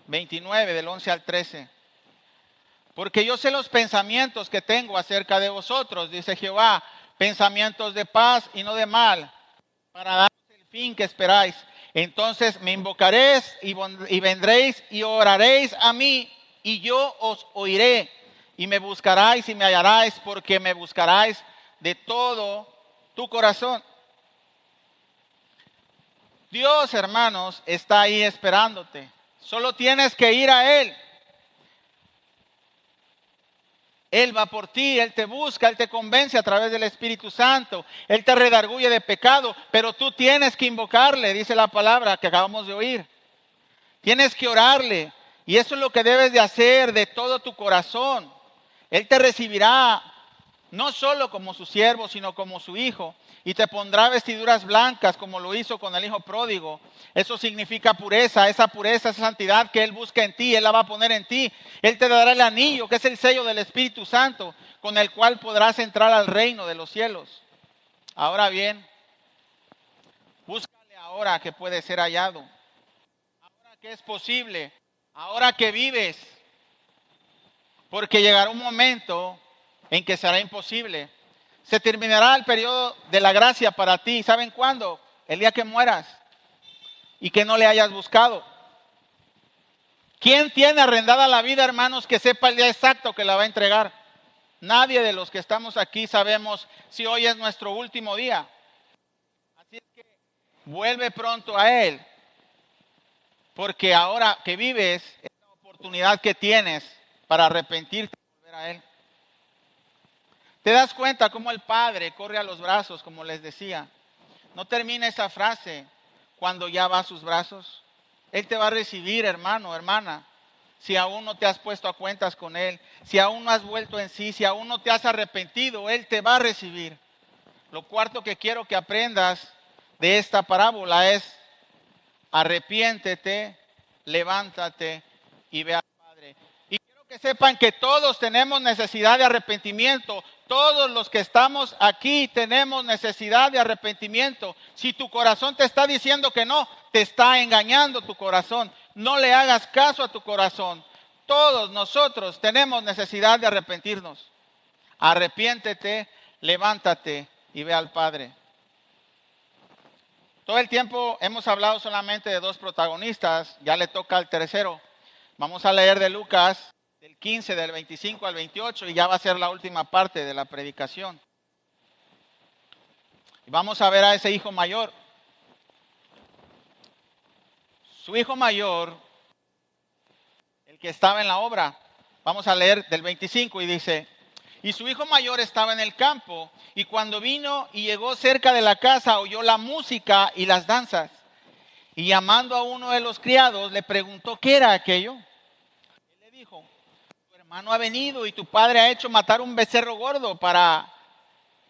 29, del 11 al 13. Porque yo sé los pensamientos que tengo acerca de vosotros, dice Jehová, pensamientos de paz y no de mal, para daros el fin que esperáis. Entonces me invocaréis y vendréis y oraréis a mí, y yo os oiré, y me buscaréis y me hallaréis, porque me buscaréis de todo tu corazón. Dios, hermanos, está ahí esperándote. Solo tienes que ir a Él. Él va por ti, Él te busca, Él te convence a través del Espíritu Santo. Él te redarguye de pecado, pero tú tienes que invocarle, dice la palabra que acabamos de oír. Tienes que orarle, y eso es lo que debes de hacer de todo tu corazón. Él te recibirá no solo como su siervo, sino como su hijo, y te pondrá vestiduras blancas como lo hizo con el hijo pródigo. Eso significa pureza, esa santidad que Él busca en ti, Él la va a poner en ti. Él te dará el anillo, que es el sello del Espíritu Santo, con el cual podrás entrar al reino de los cielos. Ahora bien, búscale ahora que puede ser hallado, ahora que es posible, ahora que vives, porque llegará un momento en que será imposible. Se terminará el periodo de la gracia para ti. ¿Saben cuándo? El día que mueras y que no le hayas buscado. ¿Quién tiene arrendada la vida, hermanos, que sepa el día exacto que la va a entregar? Nadie de los que estamos aquí sabemos si hoy es nuestro último día. Así es que vuelve pronto a Él, porque ahora que vives es la oportunidad que tienes para arrepentirte y volver a Él. ¿Te das cuenta cómo el Padre corre a los brazos, como les decía? No termina esa frase cuando ya va a sus brazos. Él te va a recibir, hermano, hermana. Si aún no te has puesto a cuentas con Él, si aún no has vuelto en sí, si aún no te has arrepentido, Él te va a recibir. Lo cuarto que quiero que aprendas de esta parábola es: arrepiéntete, levántate y ve al Padre. Y quiero que sepan que todos tenemos necesidad de arrepentimiento. Todos los que estamos aquí tenemos necesidad de arrepentimiento. Si tu corazón te está diciendo que no, te está engañando tu corazón. No le hagas caso a tu corazón. Todos nosotros tenemos necesidad de arrepentirnos. Arrepiéntete, levántate y ve al Padre. Todo el tiempo hemos hablado solamente de dos protagonistas, ya le toca al tercero. Vamos a leer de Lucas, del 15, del 25 al 28, y ya va a ser la última parte de la predicación. Y vamos a ver a ese hijo mayor. Su hijo mayor, el que estaba en la obra, vamos a leer del 25 y dice: y su hijo mayor estaba en el campo, y cuando vino y llegó cerca de la casa, oyó la música y las danzas. Y llamando a uno de los criados, le preguntó qué era aquello. Él le dijo: tu hermano ha venido y tu padre ha hecho matar un becerro gordo para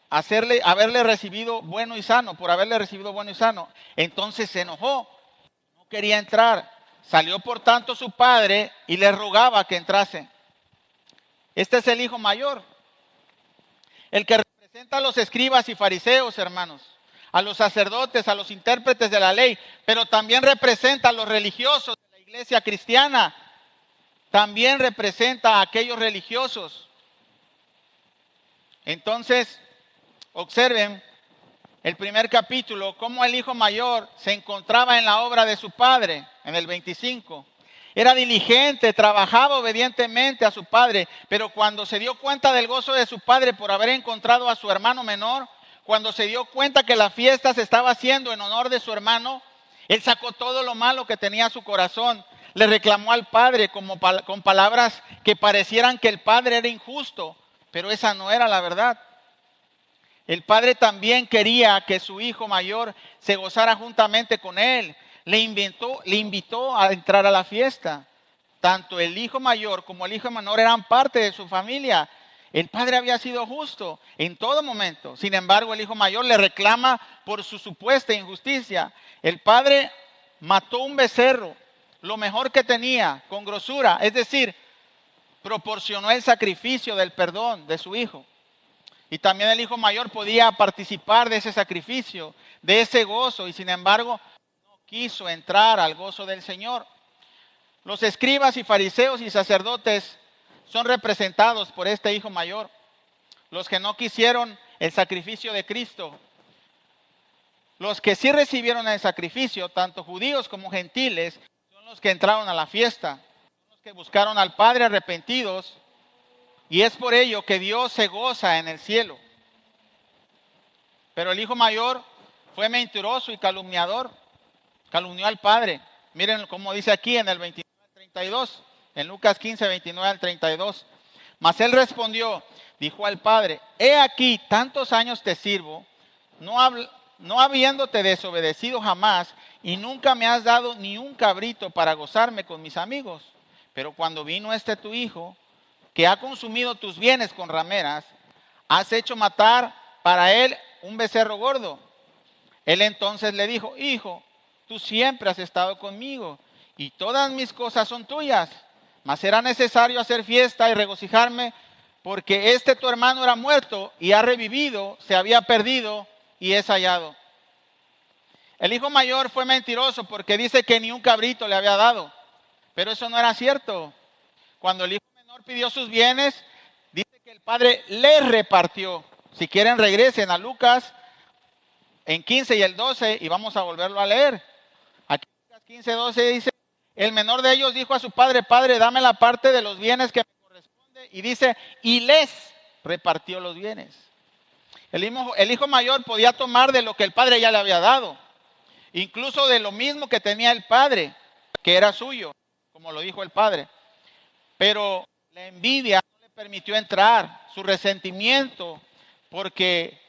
haberle recibido bueno y sano, por haberle recibido bueno y sano. Entonces se enojó, no quería entrar. Salió por tanto su padre y le rogaba que entrase. Este es el hijo mayor, el que representa a los escribas y fariseos, hermanos, a los sacerdotes, a los intérpretes de la ley, pero también representa a los religiosos de la iglesia cristiana, también representa a aquellos religiosos. Entonces, observen el primer capítulo, cómo el hijo mayor se encontraba en la obra de su padre, en el 25. Era diligente, trabajaba obedientemente a su padre, pero cuando se dio cuenta del gozo de su padre por haber encontrado a su hermano menor, cuando se dio cuenta que la fiesta se estaba haciendo en honor de su hermano, él sacó todo lo malo que tenía en su corazón, le reclamó al padre con palabras que parecieran que el padre era injusto, pero esa no era la verdad. El padre también quería que su hijo mayor se gozara juntamente con él. Le invitó a entrar a la fiesta. Tanto el hijo mayor como el hijo menor eran parte de su familia. El padre había sido justo en todo momento. Sin embargo, el hijo mayor le reclama por su supuesta injusticia. El padre mató un becerro, lo mejor que tenía, con grosura. Es decir, proporcionó el sacrificio del perdón de su hijo. Y también el hijo mayor podía participar de ese sacrificio, de ese gozo. Y sin embargo, quiso entrar al gozo del Señor. Los escribas y fariseos y sacerdotes son representados por este hijo mayor. Los que no quisieron el sacrificio de Cristo. Los que sí recibieron el sacrificio, tanto judíos como gentiles, son los que entraron a la fiesta. Son los que buscaron al Padre arrepentidos. Y es por ello que Dios se goza en el cielo. Pero el hijo mayor fue mentiroso y calumniador. Calumnió al padre. Miren cómo dice aquí en el 29 al 32, en Lucas 15, 29 al 32. Mas él respondió, dijo al padre: he aquí, tantos años te sirvo, no habiéndote desobedecido jamás, y nunca me has dado ni un cabrito para gozarme con mis amigos. Pero cuando vino tu hijo, que ha consumido tus bienes con rameras, has hecho matar para él un becerro gordo. Él entonces le dijo: hijo, tú siempre has estado conmigo y todas mis cosas son tuyas. Mas era necesario hacer fiesta y regocijarme, porque tu hermano era muerto y ha revivido, se había perdido y es hallado. El hijo mayor fue mentiroso porque dice que ni un cabrito le había dado. Pero eso no era cierto. Cuando el hijo menor pidió sus bienes, dice que el padre le repartió. Si quieren, regresen a Lucas en 15 y el 12 y vamos a volverlo a leer. Aquí en Lucas 15, 12 dice: el menor de ellos dijo a su padre: padre, dame la parte de los bienes que me corresponde. Y dice, y les repartió los bienes. El hijo mayor podía tomar de lo que el padre ya le había dado. Incluso de lo mismo que tenía el padre, que era suyo, como lo dijo el padre. Pero la envidia no le permitió entrar, su resentimiento, porque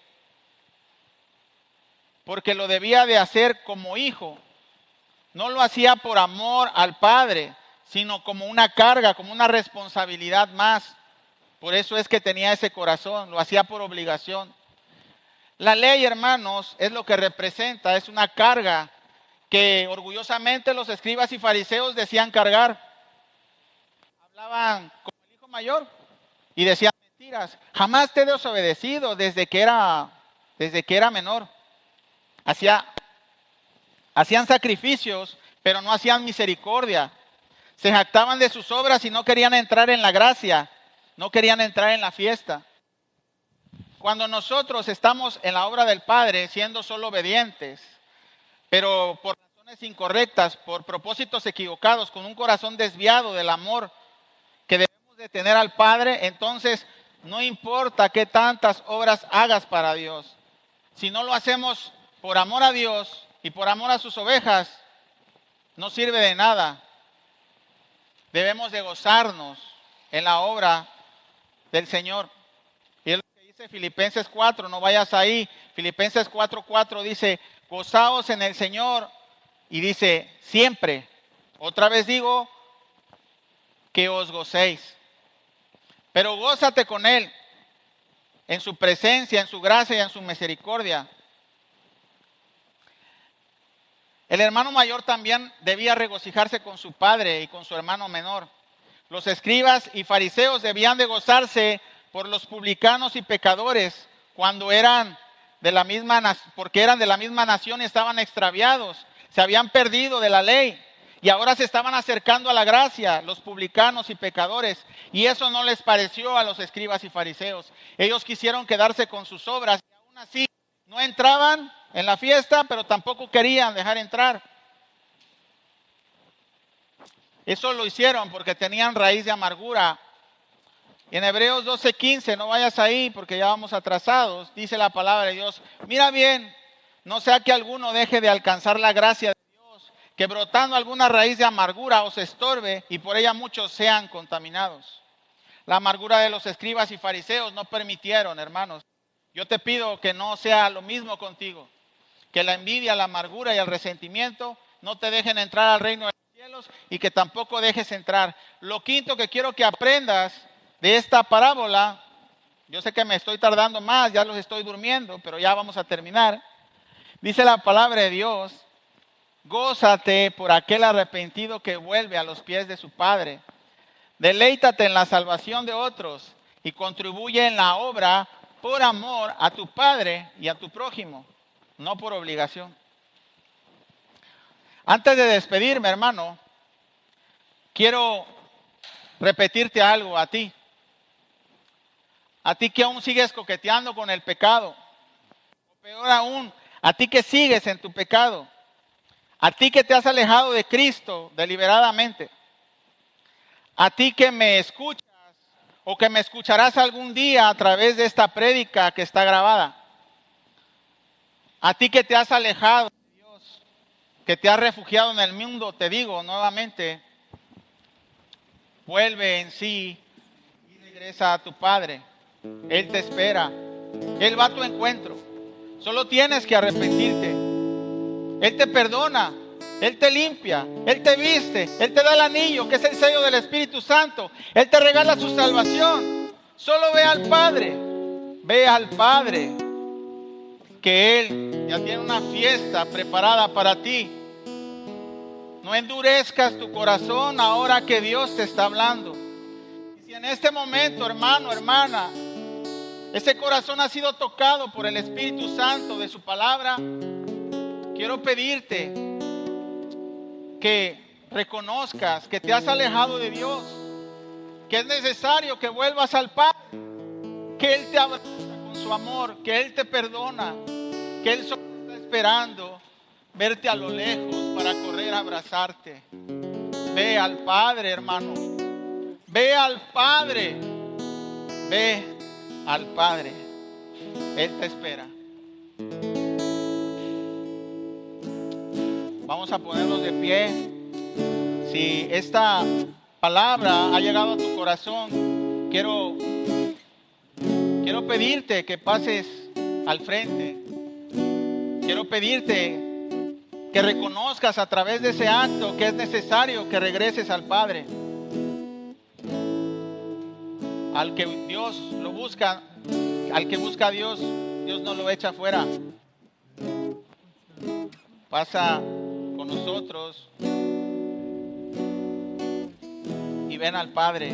lo debía de hacer como hijo. No lo hacía por amor al padre, sino como una carga, como una responsabilidad más. Por eso es que tenía ese corazón, lo hacía por obligación. La ley, hermanos, es lo que representa, es una carga que orgullosamente los escribas y fariseos decían cargar. Hablaban como el hijo mayor y decían mentiras. Jamás te he desobedecido desde que era menor. Hacían sacrificios, pero no hacían misericordia. Se jactaban de sus obras y no querían entrar en la gracia, no querían entrar en la fiesta. Cuando nosotros estamos en la obra del Padre, siendo solo obedientes, pero por razones incorrectas, por propósitos equivocados, con un corazón desviado del amor que debemos de tener al Padre, entonces no importa qué tantas obras hagas para Dios. Si no lo hacemos por amor a Dios y por amor a sus ovejas, no sirve de nada. Debemos de gozarnos en la obra del Señor. Y es lo que dice Filipenses 4, no vayas ahí. Filipenses 4:4 dice, gozaos en el Señor. Y dice, siempre. Otra vez digo, que os gocéis. Pero gózate con Él, en su presencia, en su gracia y en su misericordia. El hermano mayor también debía regocijarse con su padre y con su hermano menor. Los escribas y fariseos debían de gozarse por los publicanos y pecadores cuando eran de la misma, porque eran de la misma nación y estaban extraviados, se habían perdido de la ley y ahora se estaban acercando a la gracia, los publicanos y pecadores, y eso no les pareció a los escribas y fariseos. Ellos quisieron quedarse con sus obras y aún así no entraban en la fiesta, pero tampoco querían dejar entrar. Eso lo hicieron porque tenían raíz de amargura. Y en Hebreos 12:15, no vayas ahí porque ya vamos atrasados, dice la palabra de Dios, mira bien, no sea que alguno deje de alcanzar la gracia de Dios, que brotando alguna raíz de amargura os estorbe y por ella muchos sean contaminados. La amargura de los escribas y fariseos no permitieron, hermanos. Yo te pido que no sea lo mismo contigo, que la envidia, la amargura y el resentimiento no te dejen entrar al reino de los cielos y que tampoco dejes entrar. Lo quinto que quiero que aprendas de esta parábola, yo sé que me estoy tardando más, ya los estoy durmiendo, pero ya vamos a terminar. Dice la palabra de Dios, gózate por aquel arrepentido que vuelve a los pies de su Padre. Deleítate en la salvación de otros y contribuye en la obra por amor a tu Padre y a tu prójimo, no por obligación. Antes de despedirme, hermano, quiero repetirte algo a ti. A ti que aún sigues coqueteando con el pecado. O peor aún, a ti que sigues en tu pecado. A ti que te has alejado de Cristo deliberadamente. A ti que me escuchas o que me escucharás algún día a través de esta prédica que está grabada. A ti que te has alejado de Dios, que te has refugiado en el mundo, te digo nuevamente, vuelve en sí y regresa a tu Padre. Él te espera. Él va a tu encuentro. Solo tienes que arrepentirte. Él te perdona. Él te limpia. Él te viste. Él te da el anillo, que es el sello del Espíritu Santo. Él te regala su salvación. Solo ve al Padre. Ve al Padre. Que Él ya tiene una fiesta preparada para ti. No endurezcas tu corazón ahora que Dios te está hablando. Y si en este momento, hermano, hermana, ese corazón ha sido tocado por el Espíritu Santo de su palabra, quiero pedirte que reconozcas que te has alejado de Dios, que es necesario que vuelvas al Padre, que Él te abraza con su amor, que Él te perdona, que Él solo está esperando verte a lo lejos para correr a abrazarte. Ve al Padre, hermano. Ve al Padre. Ve al Padre. Él te espera. Vamos a ponernos de pie. Si esta palabra ha llegado a tu corazón, quiero pedirte que pases al frente. Quiero pedirte que reconozcas a través de ese acto que es necesario que regreses al Padre. Al que Dios lo busca, al que busca a Dios, Dios no lo echa fuera. Pasa con nosotros y ven al Padre.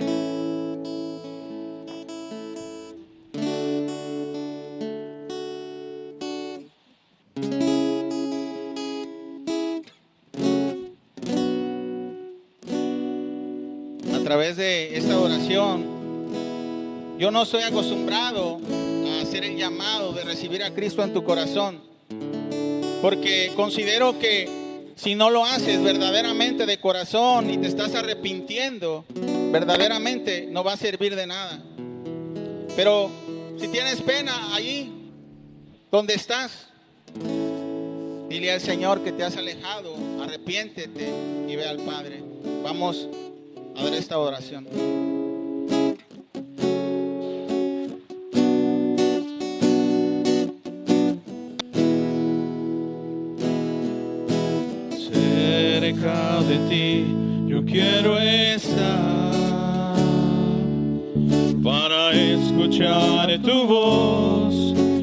A través de esta oración, yo no estoy acostumbrado a hacer el llamado de recibir a Cristo en tu corazón. porque considero que si no lo haces verdaderamente de corazón y te estás arrepintiendo, verdaderamente no va a servir de nada. Pero si tienes pena allí donde estás, dile al Señor que te has alejado, arrepiéntete y ve al Padre. Vamos a dar esta oración. Cerca de ti yo quiero estar para escuchar tu voz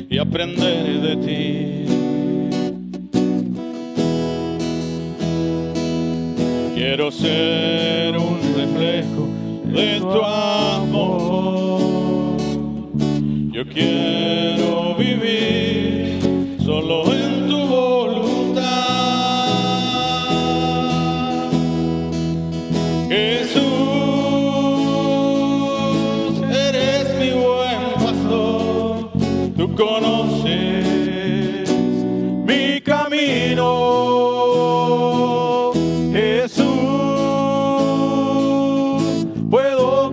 y aprender de ti. Quiero ser un reflejo de tu amor. Yo quiero vivir solo en tu voluntad. Jesús, eres mi buen pastor. Tú conoces mi camino.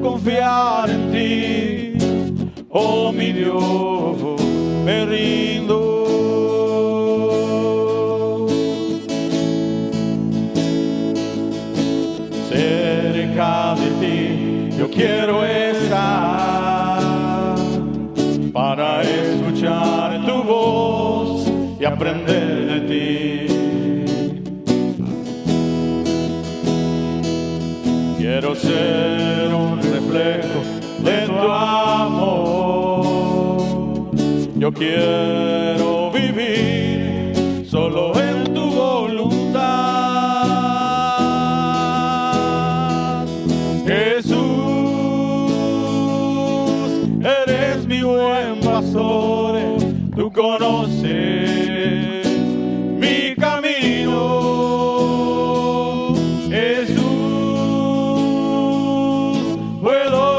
Confiar en ti, oh mi Dios, me rindo. Cerca de ti yo quiero estar para escuchar tu voz y aprender de ti. Quiero ser un reflejo de tu amor. Yo quiero vivir solo en tu voluntad. Jesús, eres mi buen pastor. Tú conoces mi camino. Jesús,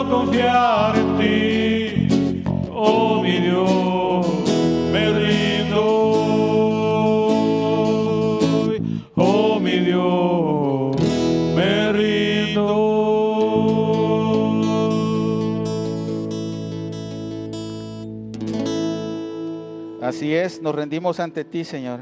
confiar en ti, oh mi Dios, me rindo, oh mi Dios, me rindo. Así es, nos rendimos ante ti, Señor.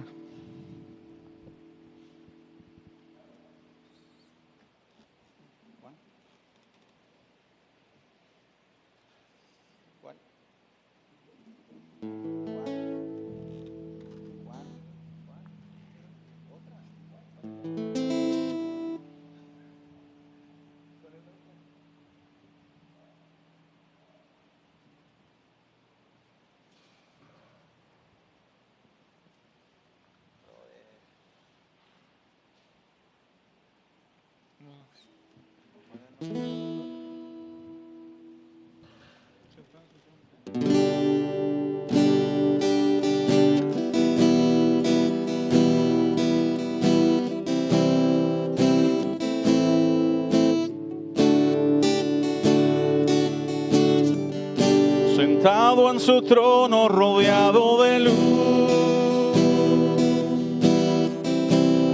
Sentado en su trono rodeado de luz,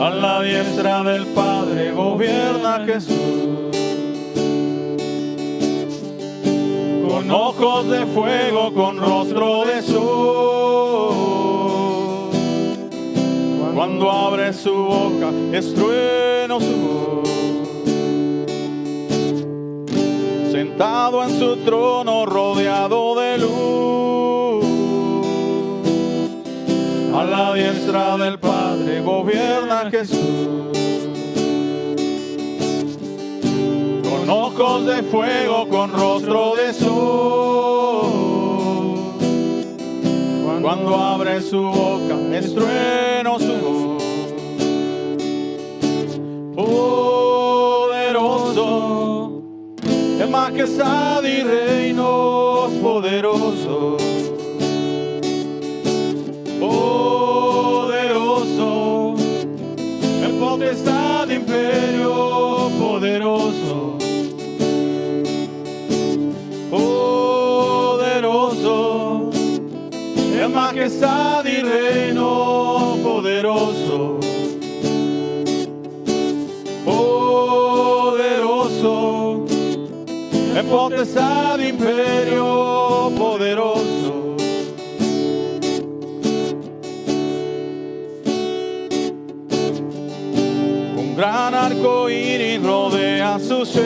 a la diestra del Padre gobierna Jesús. Con ojos de fuego, con rostro de sol, cuando abre su boca es trueno su voz. Sentado en su trono rodeado de luz, a la diestra del Padre gobierna Jesús. Con ojos de fuego, con rostro de sol, cuando abre su boca es trueno su voz. Poderoso, en majestad y reinos poderosos. Poderoso, en potestad de imperio poderoso. Poderoso, en majestad y reino poderoso. en potestad, imperio poderoso. Un gran arco iris rodea su ser.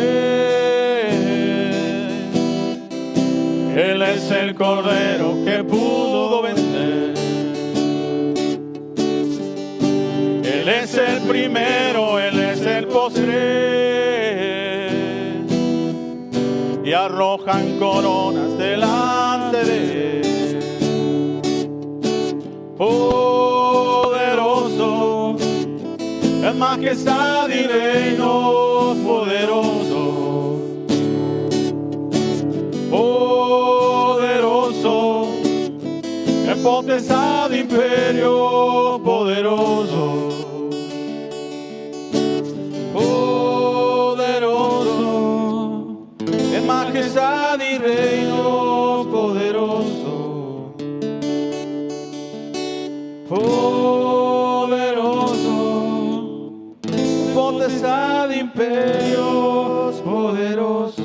Él es el Cordero que pudo vencer. Él es el primero, Él es el postrer. Y arrojan coronas delante de Él. Poderoso, en majestad y reino poderoso. Poderoso, en potestad, imperio poderoso. Poderoso, en majestad y reino poderoso. Poderoso, en potestad, imperio poderoso.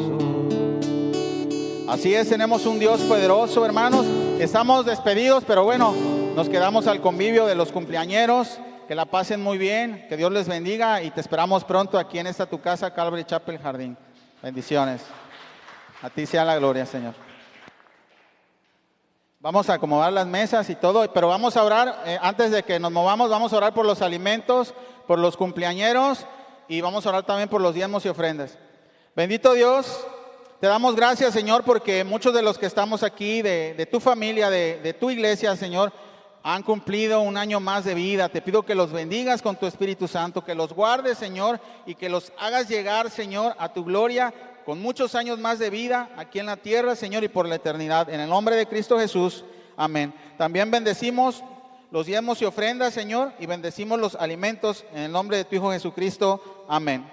Así es, tenemos un Dios poderoso, hermanos. Estamos despedidos, pero bueno, nos quedamos al convivio de los cumpleañeros. Que la pasen muy bien, que Dios les bendiga y te esperamos pronto aquí en esta tu casa, Calvary Chapel Jardín. Bendiciones. A ti sea la gloria, Señor. Vamos a acomodar las mesas y todo, pero vamos a orar, antes de que nos movamos, vamos a orar por los alimentos, por los cumpleañeros y vamos a orar también por los diezmos y ofrendas. Bendito Dios. Te damos gracias, Señor, porque muchos de los que estamos aquí, de tu familia, de tu iglesia, Señor, han cumplido un año más de vida. Te pido que los bendigas con tu Espíritu Santo, que los guardes, Señor, y que los hagas llegar, Señor, a tu gloria con muchos años más de vida aquí en la tierra, Señor, y por la eternidad. En el nombre de Cristo Jesús, amén. También bendecimos los diezmos y ofrendas, Señor, y bendecimos los alimentos en el nombre de tu Hijo Jesucristo, amén.